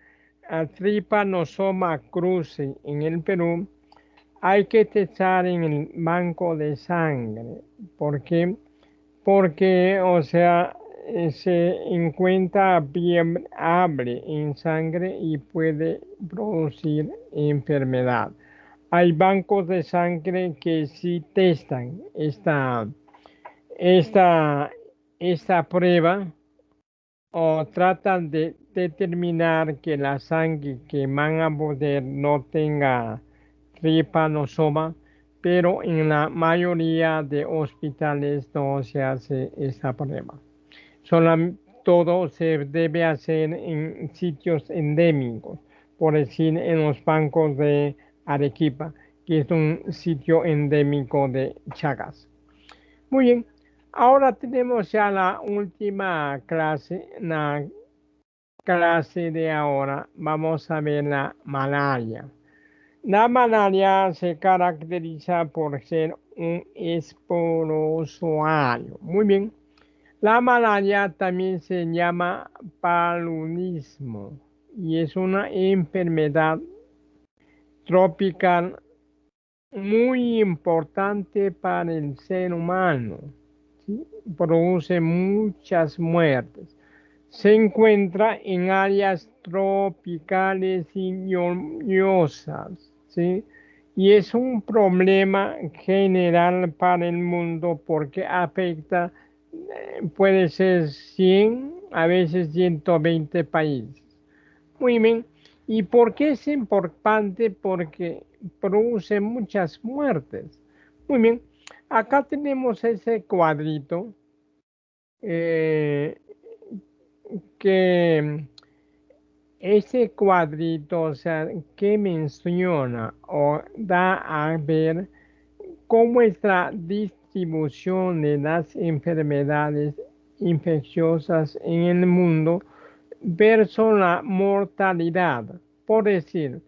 Trypanosoma cruzi en el Perú, hay que testar en el banco de sangre. ¿Por qué? Porque, o sea, se encuentra bien hable en sangre y puede producir enfermedad. Hay bancos de sangre que sí testan esta, esta prueba o tratan de determinar que la sangre que van a poder no tenga trypanosoma, pero en la mayoría de hospitales no se hace esa prueba. Todo se debe hacer en sitios endémicos, por decir en los bancos de Arequipa, que es un sitio endémico de Chagas. Muy bien, ahora tenemos ya la última clase, la clase de ahora. Vamos a ver la malaria. La malaria se caracteriza por ser un esporozoario. Muy bien. La malaria también se llama paludismo y es una enfermedad tropical muy importante para el ser humano. ¿Sí? Produce muchas muertes. Se encuentra en áreas tropicales y lluviosas, ¿sí? Y es un problema general para el mundo porque afecta, puede ser 100, a veces 120 países. Muy bien. ¿Y por qué es importante? Porque produce muchas muertes. Muy bien. Acá tenemos ese cuadrito eh, que ese cuadrito, o sea, que menciona o da a ver cómo es la distribución de las enfermedades infecciosas en el mundo versus la mortalidad. Por decir,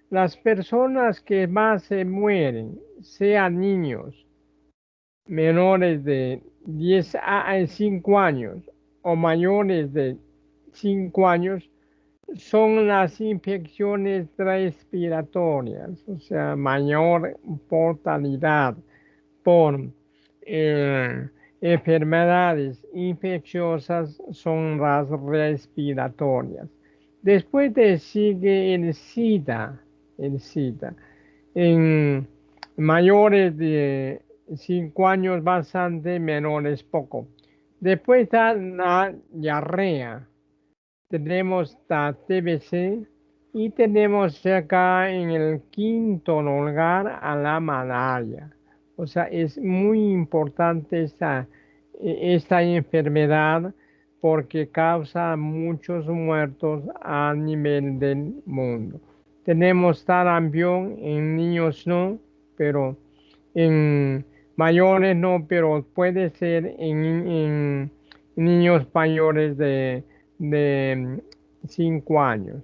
las personas que más se mueren, sean niños menores de 10 a 5 años o mayores de 5 años, son las infecciones respiratorias, o sea, mayor mortalidad por eh, enfermedades infecciosas son las respiratorias. Después de sigue el SIDA. En mayores de 5 años bastante, menores poco. Después está la diarrea, tenemos la TBC y tenemos acá en el quinto lugar a la malaria. O sea, es muy importante esta enfermedad porque causa muchos muertos a nivel del mundo. Tenemos sarampión en niños no, pero en mayores no, pero puede ser en niños mayores de 5 años.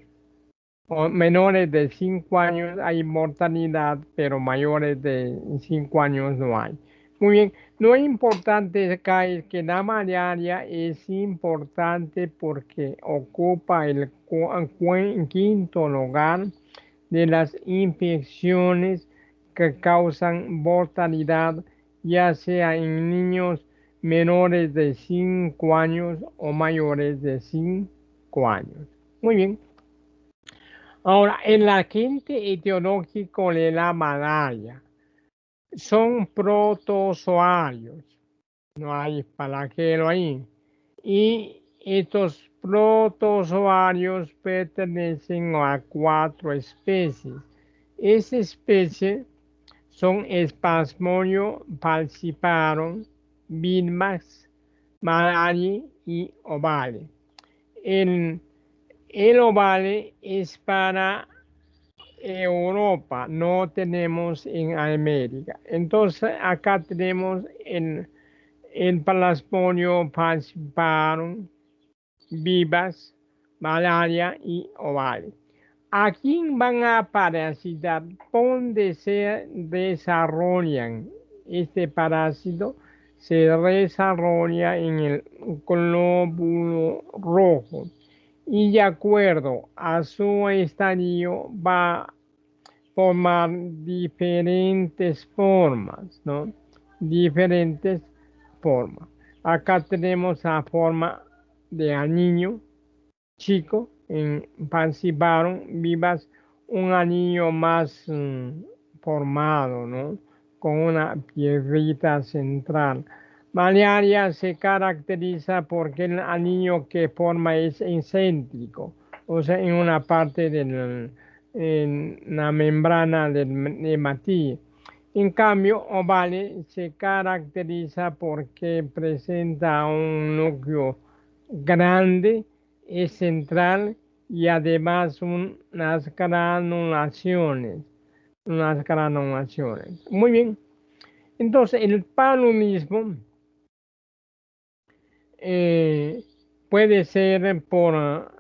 O menores de 5 años hay mortalidad, pero mayores de 5 años no hay. Muy bien, lo importante acá es que la malaria es importante porque ocupa el quinto lugar de las infecciones que causan mortalidad, ya sea en niños menores de 5 años o mayores de 5 años. Muy bien. Ahora, el agente etiológico de la malaria son protozoarios, no hay flagelo ahí. Y estos protozoarios pertenecen a 4 especies. Esa especie son Plasmodium falciparum, Vivax, Malaria y Ovale. El Ovale es para Europa, no tenemos en América. Entonces acá tenemos el Plasmodium falciparum, Vivax, Malaria y Ovale. ¿A quién van a parasitar? ¿Dónde se desarrollan? Este parásito se desarrolla en el glóbulo rojo y de acuerdo a su estadio va a formar diferentes formas, ¿no? Diferentes formas. Acá tenemos la forma de niño chico en Pansy-Baron Vivas, un anillo más formado, ¿no? Con una piedrita central. Malaria se caracteriza porque el anillo que forma es excéntrico, o sea, en una parte en la membrana del hematíe. En cambio, ovale se caracteriza porque presenta un núcleo grande, es central y además unas granulaciones, unas granulaciones. Muy bien. Entonces, el paludismo eh, puede ser por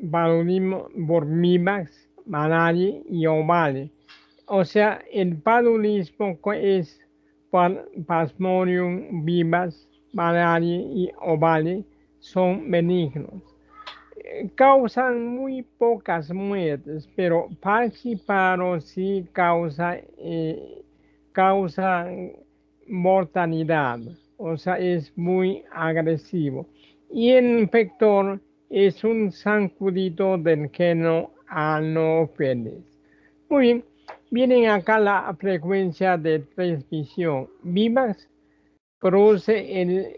paludismo por Vivax, malaria y ovale. O sea, el paludismo es por Plasmodium vivax, malaria y ovale son benignos. Causan muy pocas muertes, pero Falciparum sí causa mortalidad, o sea, es muy agresivo. Y el infector es un zancudito del género Anopheles. Muy bien, vienen acá la frecuencia de transmisión. Vivax produce el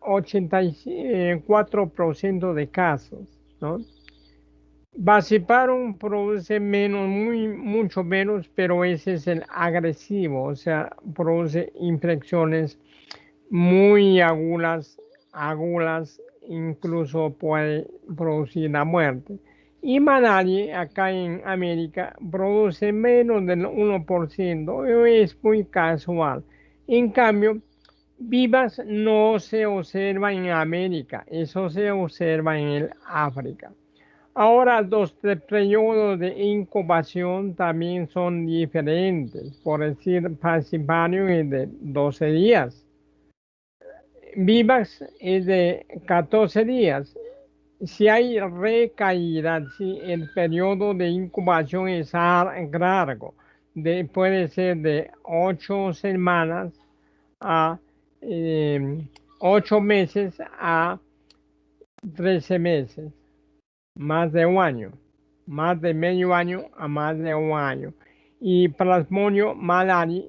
84% de casos, ¿no? Vaciparum produce menos, mucho menos, pero ese es el agresivo, o sea, produce infecciones muy agudas, incluso puede producir la muerte. Y malaria, acá en América, produce menos del 1%, es muy casual. En cambio, Vivas no se observa en América, eso se observa en el África. Ahora, los periodos de incubación también son diferentes, por decir, Falciparum es de 12 días, Vivax es de 14 días. Si hay recaída, si el periodo de incubación es largo, puede ser de 8 semanas a 8 meses a 13 meses, más de un año, más de medio año a más de un año. Y Plasmodium malaria,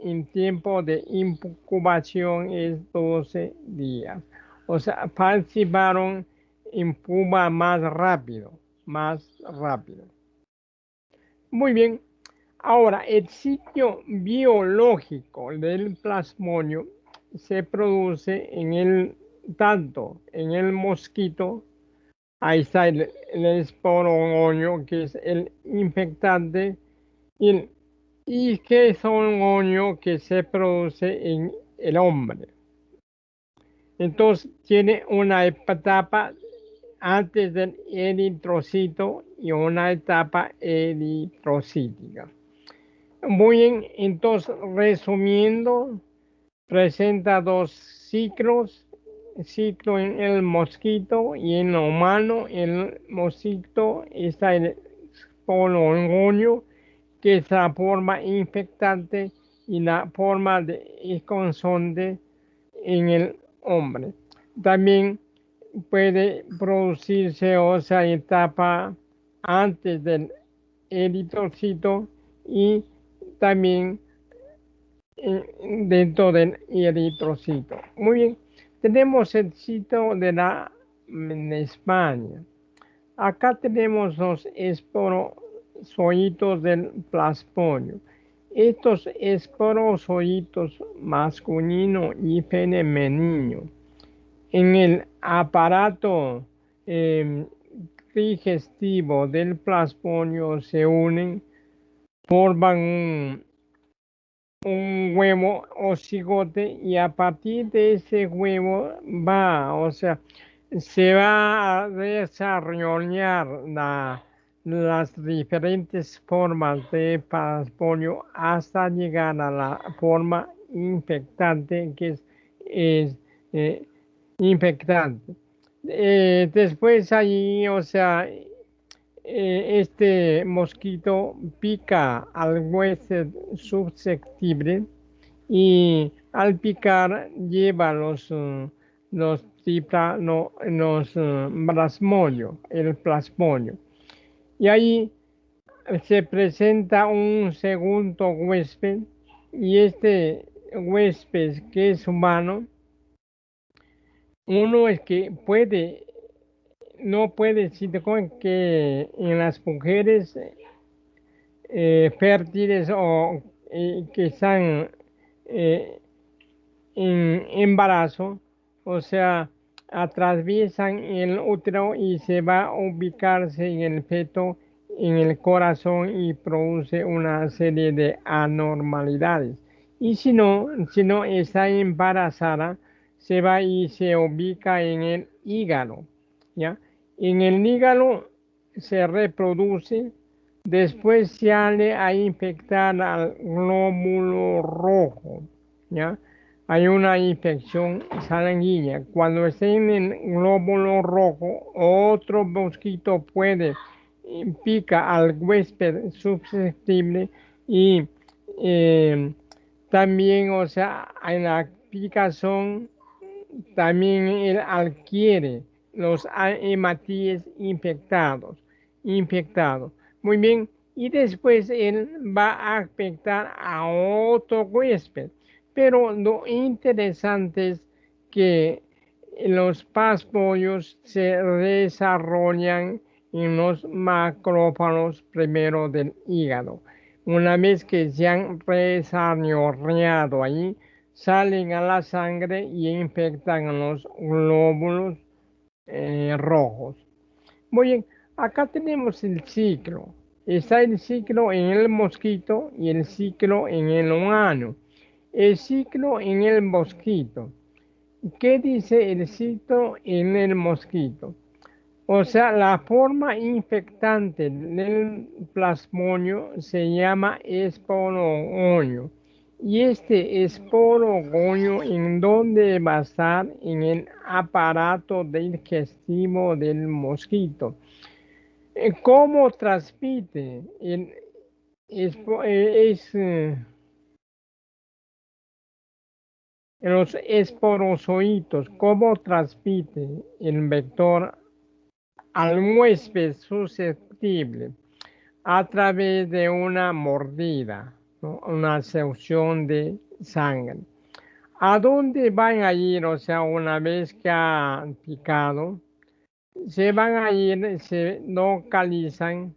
en tiempo de incubación es 12 días. O sea, Falciparum incuba más rápido, más rápido. Muy bien. Ahora, el sitio biológico del plasmonio se produce tanto en el mosquito, ahí está el esporongonio, que es el infectante, y, y que es un hongo que se produce en el hombre. Entonces, tiene una etapa antes del eritrocito y una etapa eritrocítica. Muy bien, entonces resumiendo, presenta dos ciclos, ciclo en el mosquito y en lo humano. El mosquito está el polongonio, que es la forma infectante y la forma de esconsonde en el hombre. También puede producirse otra etapa antes del eritrocito y también dentro del eritrocito. Muy bien, tenemos el sitio en España. Acá tenemos los esporozoitos del plasmonio. Estos esporozoitos masculino y femenino en el aparato eh, digestivo del plasmonio se unen, forman un huevo o cigote y a partir de ese huevo o sea, se va a desarrollar las diferentes formas de plasmonio hasta llegar a la forma infectante que es, eh, infectante. Después allí, o sea, este mosquito pica al huésped susceptible y al picar lleva los plasmonio, el plasmonio. Y ahí se presenta un segundo huésped y este huésped que es humano, uno es que no puede, si te cuento que en las mujeres fértiles o que están eh, en embarazo, o sea, atraviesan el útero y se va a ubicarse en el feto, en el corazón y produce una serie de anormalidades. Y si no está embarazada, se va y se ubica en el hígado, ¿ya? En el hígado se reproduce. Después sale a infectar al glóbulo rojo, ¿ya? Hay una infección sanguínea. Cuando esté en el glóbulo rojo, otro mosquito pica al huésped susceptible y también, o sea, en la picazón también él adquiere los hematíes infectados. Muy bien, y después él va a afectar a otro huésped. Pero lo interesante es que los paspollos se desarrollan en los macrófagos primero del hígado. Una vez que se han desarrollado ahí, salen a la sangre y infectan a los glóbulos rojos. Muy bien, acá tenemos el ciclo. Está el ciclo en el mosquito y el ciclo en el humano. El ciclo en el mosquito. ¿Qué dice el ciclo en el mosquito? O sea, la forma infectante del plasmonio se llama esporogonio. Y este esporogonio, ¿en dónde va a estar? En el aparato digestivo del mosquito. ¿Cómo transmite? Los esporozoitos, ¿cómo transmite el vector al huésped susceptible? A través de una mordida, ¿no? Una succión de sangre. ¿A dónde van a ir? O sea, una vez que han picado, se van a ir, se localizan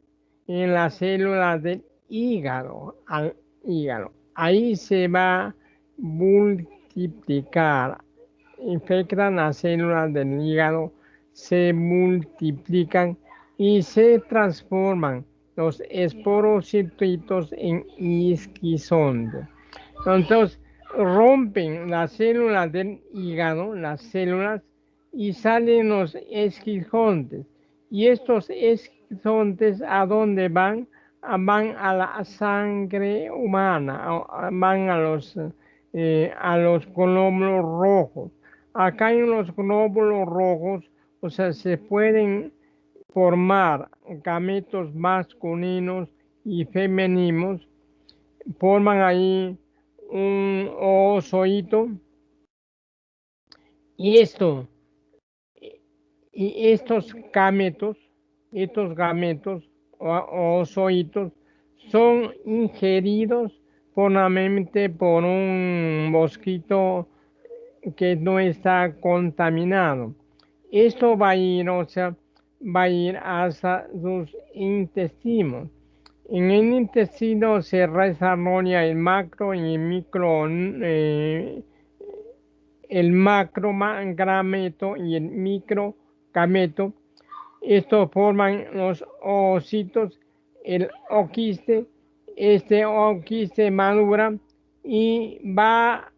en las células del hígado. Ahí se va a multiplicar, infectan las células del hígado, se multiplican y se transforman los esporocitos en isquizonte. Entonces, rompen las células del hígado, las células, y salen los esquizoides. Y estos esquizoides, ¿a dónde van? Van a la sangre humana, van a los glóbulos rojos. Acá en los glóbulos rojos, o sea, se pueden formar gametos masculinos y femeninos, forman ahí un oozoito y estos gametos o oozoitos son ingeridos solamente por un mosquito que no está contaminado. Esto va a ir, o sea, va a ir hasta sus intestinos. En el intestino se desarrolla el macro y el micro, el macrogameto y el microgameto. Estos forman los ocitos, el oquiste. Este oquiste madura y va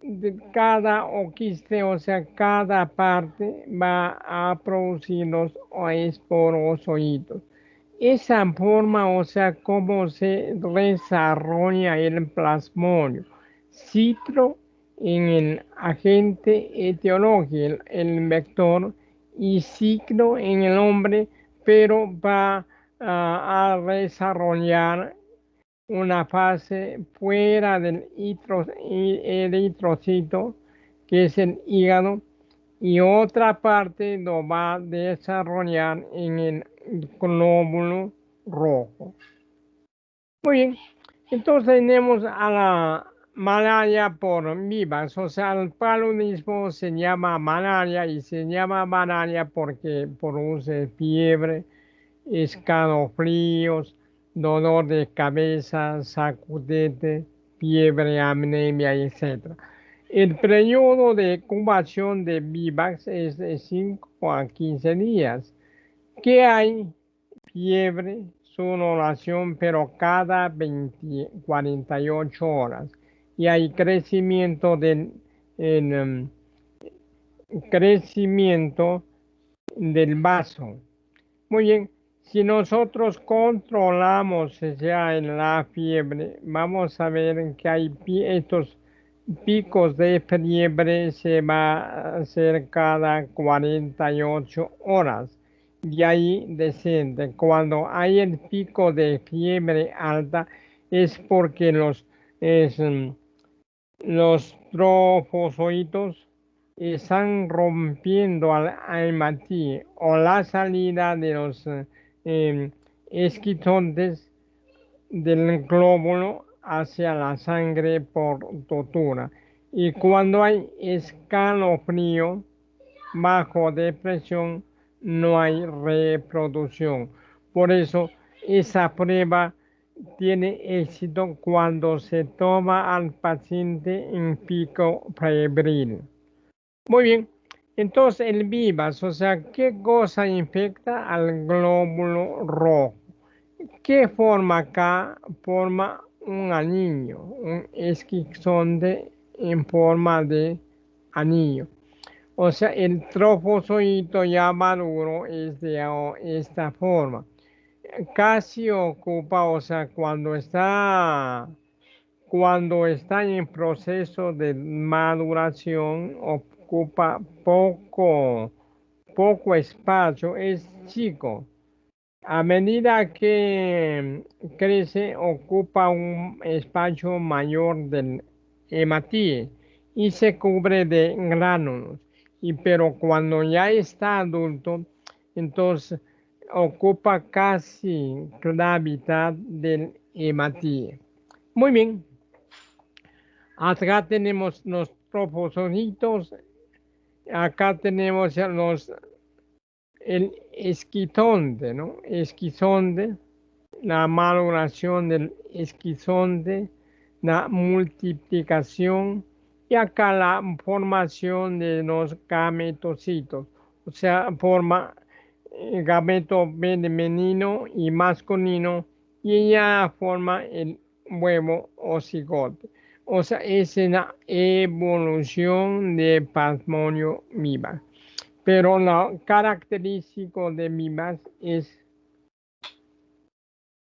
de cada oquiste, o sea, cada parte va a producir los esporozoitos. Esa forma, o sea, cómo se desarrolla el plasmonio. Citro en el agente etiológico, el vector, y ciclo en el hombre, pero va a desarrollar una fase fuera del eritrocito, que es el hígado, y otra parte lo va a desarrollar en el glóbulo rojo. Muy bien, entonces tenemos a la malaria por vivas, o sea, el paludismo se llama malaria y se llama malaria porque produce fiebre, escalofríos, dolor de cabeza, sacudete, fiebre, anemia, etc. El periodo de incubación de vivax es de 5 a 15 días. ¿Qué hay? Fiebre, sudoración, pero cada 48 horas. Y hay crecimiento crecimiento del vaso. Muy bien, si nosotros controlamos ya en la fiebre, vamos a ver que hay estos picos de fiebre se va a hacer cada 48 horas y ahí desciende. Cuando hay el pico de fiebre alta es porque los trofozoitos están rompiendo al hematí o la salida de los esquitontes del glóbulo hacia la sangre por totura. Y cuando hay escalofrío bajo depresión, no hay reproducción. Por eso esa prueba tiene éxito cuando se toma al paciente en pico febril. Muy bien, entonces el vivas, o sea, ¿qué cosa infecta al glóbulo rojo? ¿Qué forma acá? Forma un anillo, un esquizonte en forma de anillo. O sea, el trofozoito ya maduro es de esta forma. Casi ocupa, o sea, cuando está en proceso de maduración, ocupa poco espacio, es chico. A medida que crece, ocupa un espacio mayor del hematíe y se cubre de gránulos. Pero cuando ya está adulto, entonces ocupa casi la mitad del hematíe. Muy bien, acá tenemos los trofozoitos, acá tenemos el esquitonte, ¿no? Esquizonte, la maduración del esquizonte, la multiplicación y acá la formación de los gametocitos, o sea, forma gameto femenino y masculino y ella forma el huevo o cigote. O sea, es una evolución de Plasmodium vivax. Pero lo característico de Mimas es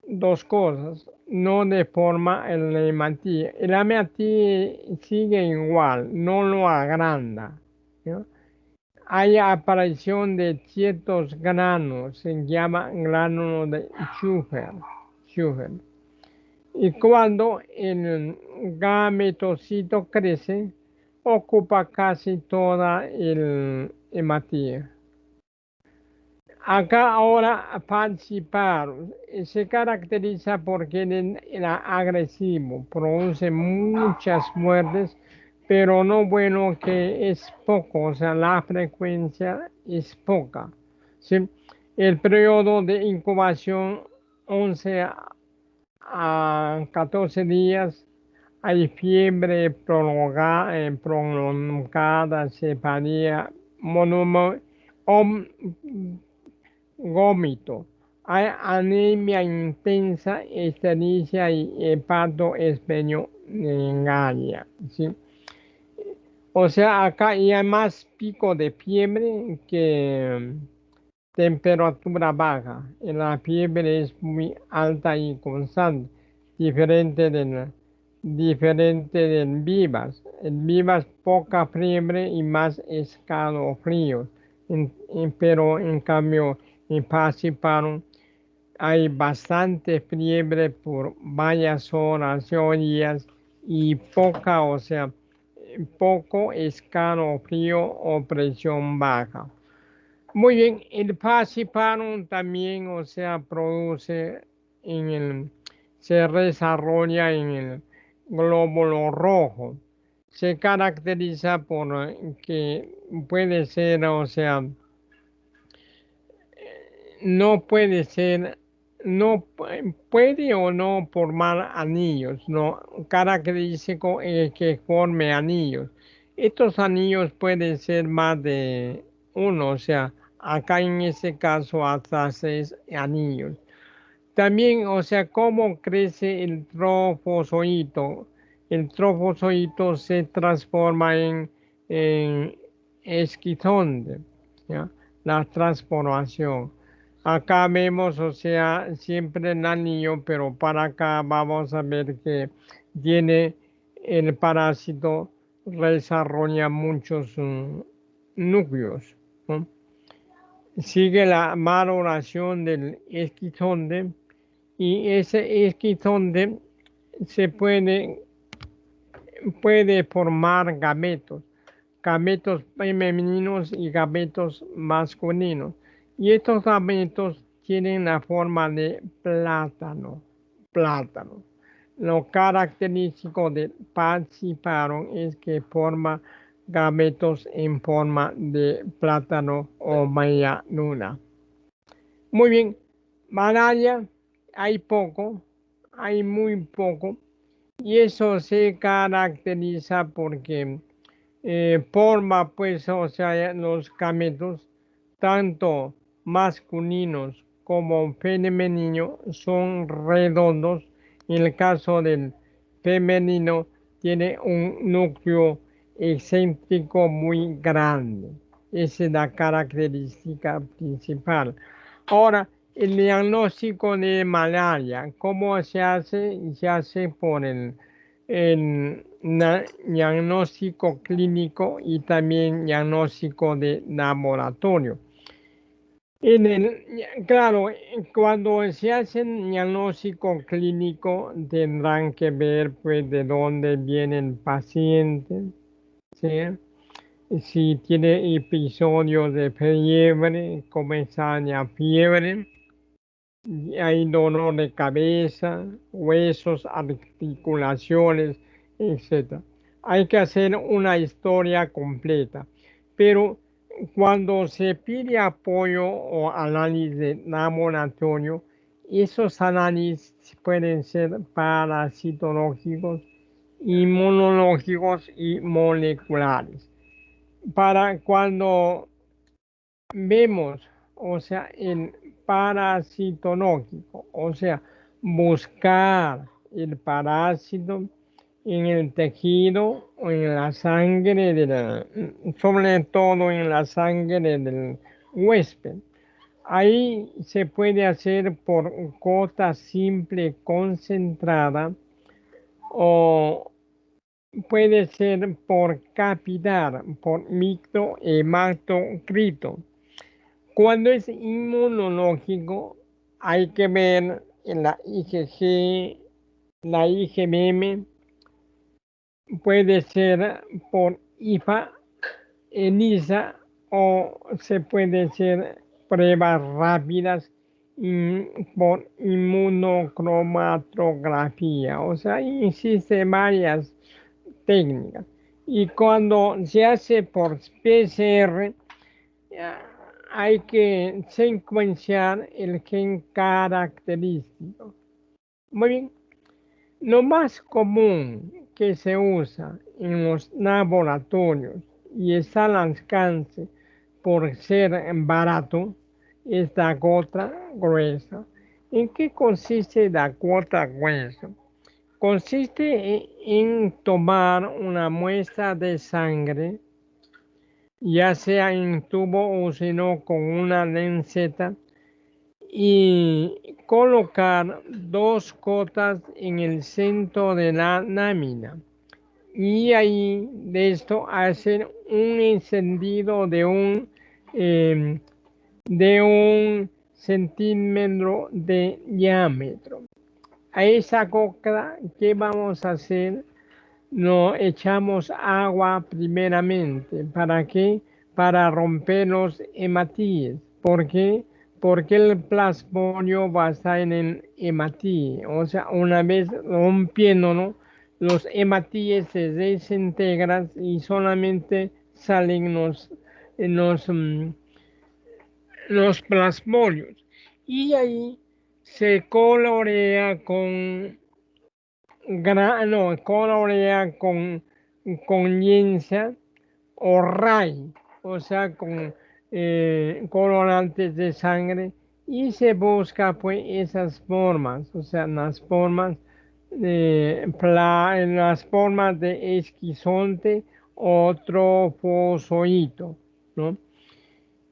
dos cosas, no de forma el hematí. El hematí sigue igual, no lo agranda, ¿no? Hay aparición de ciertos granos, se llama grano de Schuher. Y cuando el gametocito crece, ocupa casi toda el hematía. Acá ahora Falciparum se caracteriza porque era agresivo, produce muchas muertes, pero no bueno que es poco, o sea, la frecuencia es poca. ¿Sí? El periodo de incubación 11 a 14 días hay fiebre prolongada, cefalea, gómito. Hay anemia intensa, ictericia y hepatoesplenomegalia, ¿sí? O sea, acá hay más pico de fiebre que temperatura baja. Y la fiebre es muy alta y constante, diferente del vivas. El vivas poca fiebre y más escalofríos. Pero en cambio, en Pasíparo hay bastante fiebre por varias horas o días y poca, o sea, poco escalofrío o presión baja. Muy bien, el Pasíparo también, o sea, se desarrolla en el glóbulo rojo. Se caracteriza por que puede ser, o sea, no puede ser, no puede o no formar anillos, no característico es que forme anillos. Estos anillos pueden ser más de uno, o sea, acá en este caso hasta 6 anillos. También, o sea, cómo crece el trofozoito. El trofozoito se transforma en esquizonde, ¿ya? La transformación. Acá vemos, o sea, siempre el anillo, pero para acá vamos a ver que tiene el parásito, desarrolla muchos núcleos, ¿no? Sigue la maduración del esquizonde y ese esquizonde se puede formar gametos femeninos y gametos masculinos. Y estos gametos tienen la forma de plátano. Lo característico del Pasíparo es que forma gametos en forma de plátano o media luna. Muy bien, malaria hay poco, hay muy poco, y eso se caracteriza porque forma, pues, o sea, los gametos, tanto masculinos como femeninos, son redondos. En el caso del femenino, tiene un núcleo excéntrico muy grande. Esa es la característica principal. Ahora, el diagnóstico de malaria, ¿cómo se hace? Se hace por el diagnóstico clínico y también diagnóstico de laboratorio. Claro, cuando se hace el diagnóstico clínico tendrán que ver pues de dónde viene el paciente, ¿sí? Si tiene episodios de fiebre, comienza fiebre, hay dolor de cabeza, huesos, articulaciones, etc. Hay que hacer una historia completa, pero cuando se pide apoyo o análisis de laboratorio, esos análisis pueden ser parasitológicos, inmunológicos y moleculares. Para cuando vemos, o sea, el parasitológico, o sea, buscar el parásito en el tejido o en la sangre, sobre todo en la sangre del huésped. Ahí se puede hacer por gota simple concentrada o puede ser por capilar, por microhematocrito. Cuando es inmunológico, hay que ver en la IgG, la IgM, puede ser por IFA, ELISA o se puede hacer pruebas rápidas por inmunocromatografía. O sea, existen varias técnicas. Y cuando se hace por PCR, hay que secuenciar el gen característico. Muy bien. Lo más común que se usa en los laboratorios y está al alcance por ser barato es la gota gruesa. ¿En qué consiste la gota gruesa? Consiste en tomar una muestra de sangre, ya sea en tubo o si no con una lanceta, y colocar dos gotas en el centro de la lámina. Y ahí de esto hacer un encendido eh, de un centímetro de diámetro. A esa gota, ¿qué vamos a hacer? No echamos agua primeramente. ¿Para qué? Para romper los hematíes. ¿Por qué? Porque el plasmonio va a estar en el hematíe. O sea, una vez rompiéndolo, los hematíes se desintegran y solamente salen los, mm, los plasmonios. Y ahí se colorea con no, colorea con lienza o ray, o sea, con colorantes de sangre, y se busca pues esas formas, o sea, las formas de esquizonte o trofozoito, ¿no?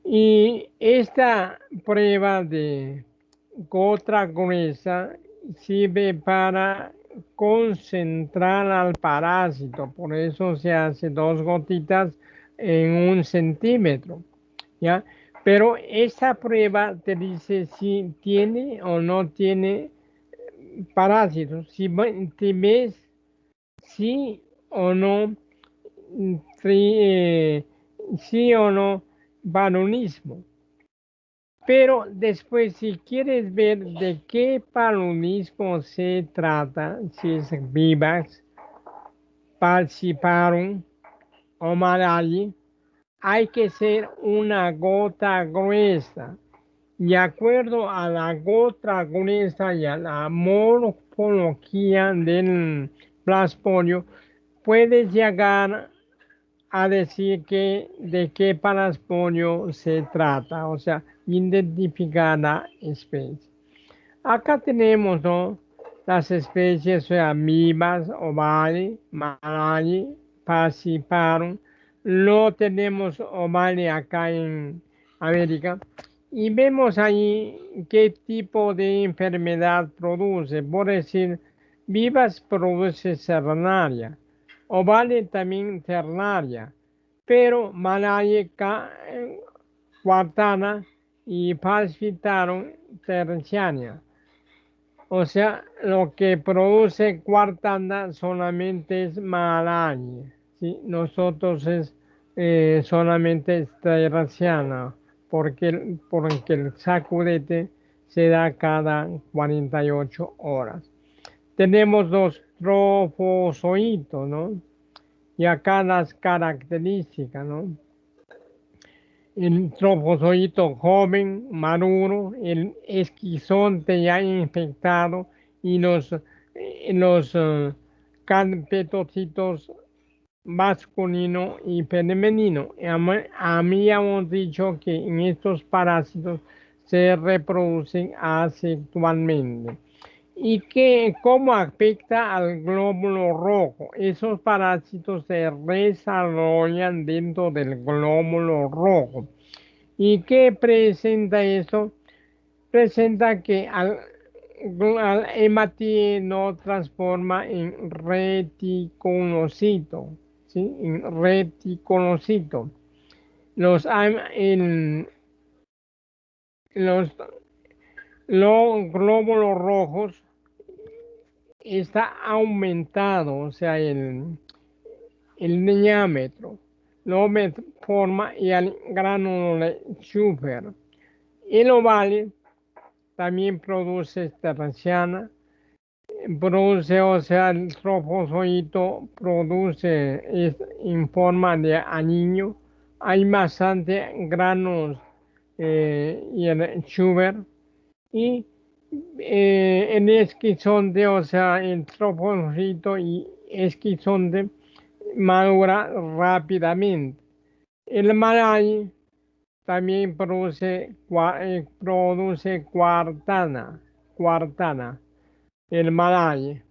Y esta prueba de gota gruesa sirve para concentrar al parásito, por eso se hace dos gotitas en 1 centímetro, ¿ya? Pero esta prueba te dice si tiene o no tiene parásitos, si ves sí o no, sí o no, varonismo. Pero después, si quieres ver de qué paludismo se trata, si es Vivax, Falciparum o Malaria, hay que ser una gota gruesa. De acuerdo a la gota gruesa y a la morfología del plasmodio, puedes llegar a decir que de qué plasmonio se trata, o sea, identificar la especie. Acá tenemos, ¿no? Las especies, o sea, amibas, ovale, malaria, falciparum. No tenemos ovale acá en América. Y vemos ahí qué tipo de enfermedad produce. Por decir, vivas produce sernaria. Ovale también ternaria, pero malaria cuartana y falciparum terciaria. O sea, lo que produce cuartana solamente es malaria, ¿sí? Nosotros es solamente terciana, porque el sacudete se da cada 48 horas. Tenemos los trofozoitos, ¿no? Y acá las características, ¿no? El trofozoito joven, maduro, el esquizonte ya infectado y los carpetocitos masculino y femenino. A mí hemos dicho que en estos parásitos se reproducen asexualmente. ¿Y cómo afecta al glóbulo rojo? Esos parásitos se desarrollan dentro del glóbulo rojo. ¿Y qué presenta eso? Presenta que al hematíe no transforma en reticulocito, ¿sí? En reticulocito. Los, los, los glóbulos rojos está aumentado, o sea, el diámetro, lo forma y el gránulo de Schubert. El ovale también produce terciana, produce, o sea, el trofozoito produce en forma de anillo, hay bastante granos y el Schubert, y el esquizonte, o sea, el tropósito y esquizonte madura rápidamente. El malay también produce cuartana, el malay,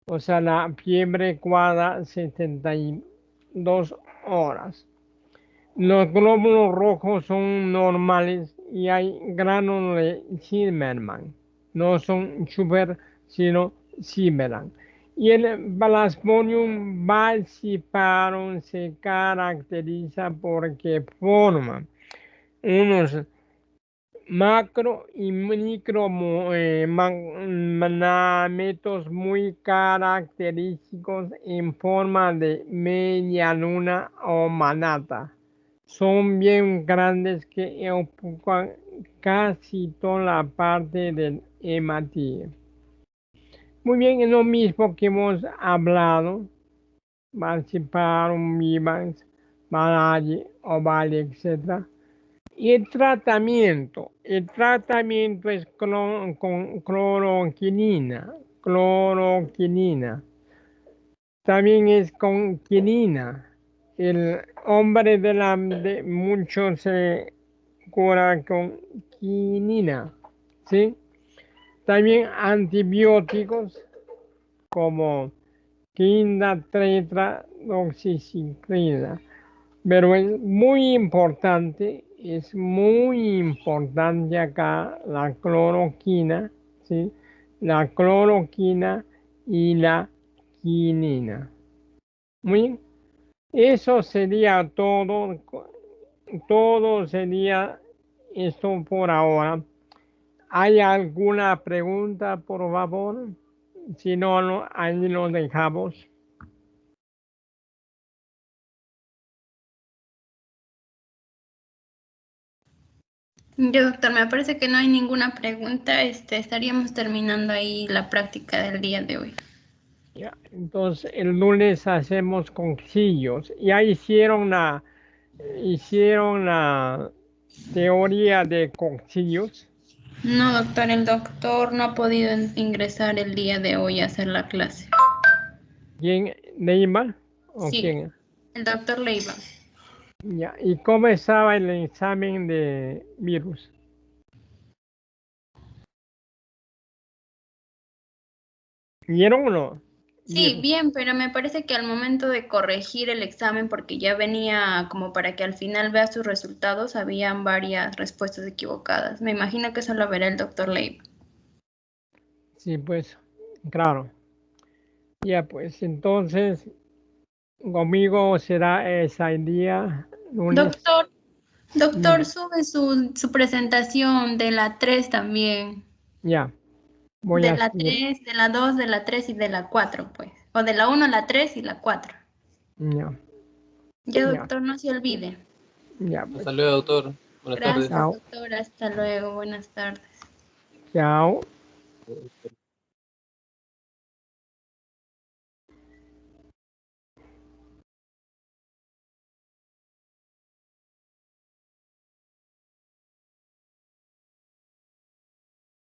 o sea, la fiebre cuadra 72 horas. Los glóbulos rojos son normales y hay granos de Zimmermann. No son super, sino Zimmermann. Y el Plasmodium falciparum se caracteriza porque forma unos macro y micro manamentos muy característicos en forma de media luna o manata. Son bien grandes que ocupan casi toda la parte del hematíe. Muy bien, es lo mismo que hemos hablado, Marciparum, Vivans, Malaye, Ovale, etc. Y el tratamiento es con cloroquinina, también es con quinina. El hombre del hambre mucho se cura con quinina, ¿sí? También antibióticos como quinina, tetradoxiciclina. Pero es muy importante acá la cloroquina, ¿sí? La cloroquina y la quinina. Muy bien. Eso sería todo sería esto por ahora. ¿Hay alguna pregunta, por favor? Si no, ahí lo dejamos. Yo, doctor, me parece que no hay ninguna pregunta. Estaríamos terminando ahí la práctica del día de hoy. Ya, entonces el lunes hacemos concilios. Ya hicieron la teoría de concilios. No, doctor, el doctor no ha podido ingresar el día de hoy a hacer la clase. ¿Quién? ¿Neymar? ¿O Sí, quién? el doctor Leiva. Ya, ¿y cómo estaba el examen de virus? ¿Vieron o no? Sí, Virus. bien, pero me parece que al momento de corregir el examen, porque ya venía como para que al final vea sus resultados, habían varias respuestas equivocadas. Me imagino que eso lo verá el doctor Leiva. Sí, pues, claro. Ya, pues, entonces, conmigo será ese día, lunes. Doctor, doctor, Dime. sube su presentación de la 3 también. Ya, voy De a la subir. 3, de la 2, de la 3 y de la 4, pues. O de la 1, la 3 y la 4. Ya, Ya, ya, doctor, no se olvide. ya, pues. Hasta luego, doctor. Buenas tardes. Gracias, Chao, doctor. Hasta luego. Buenas tardes. chao.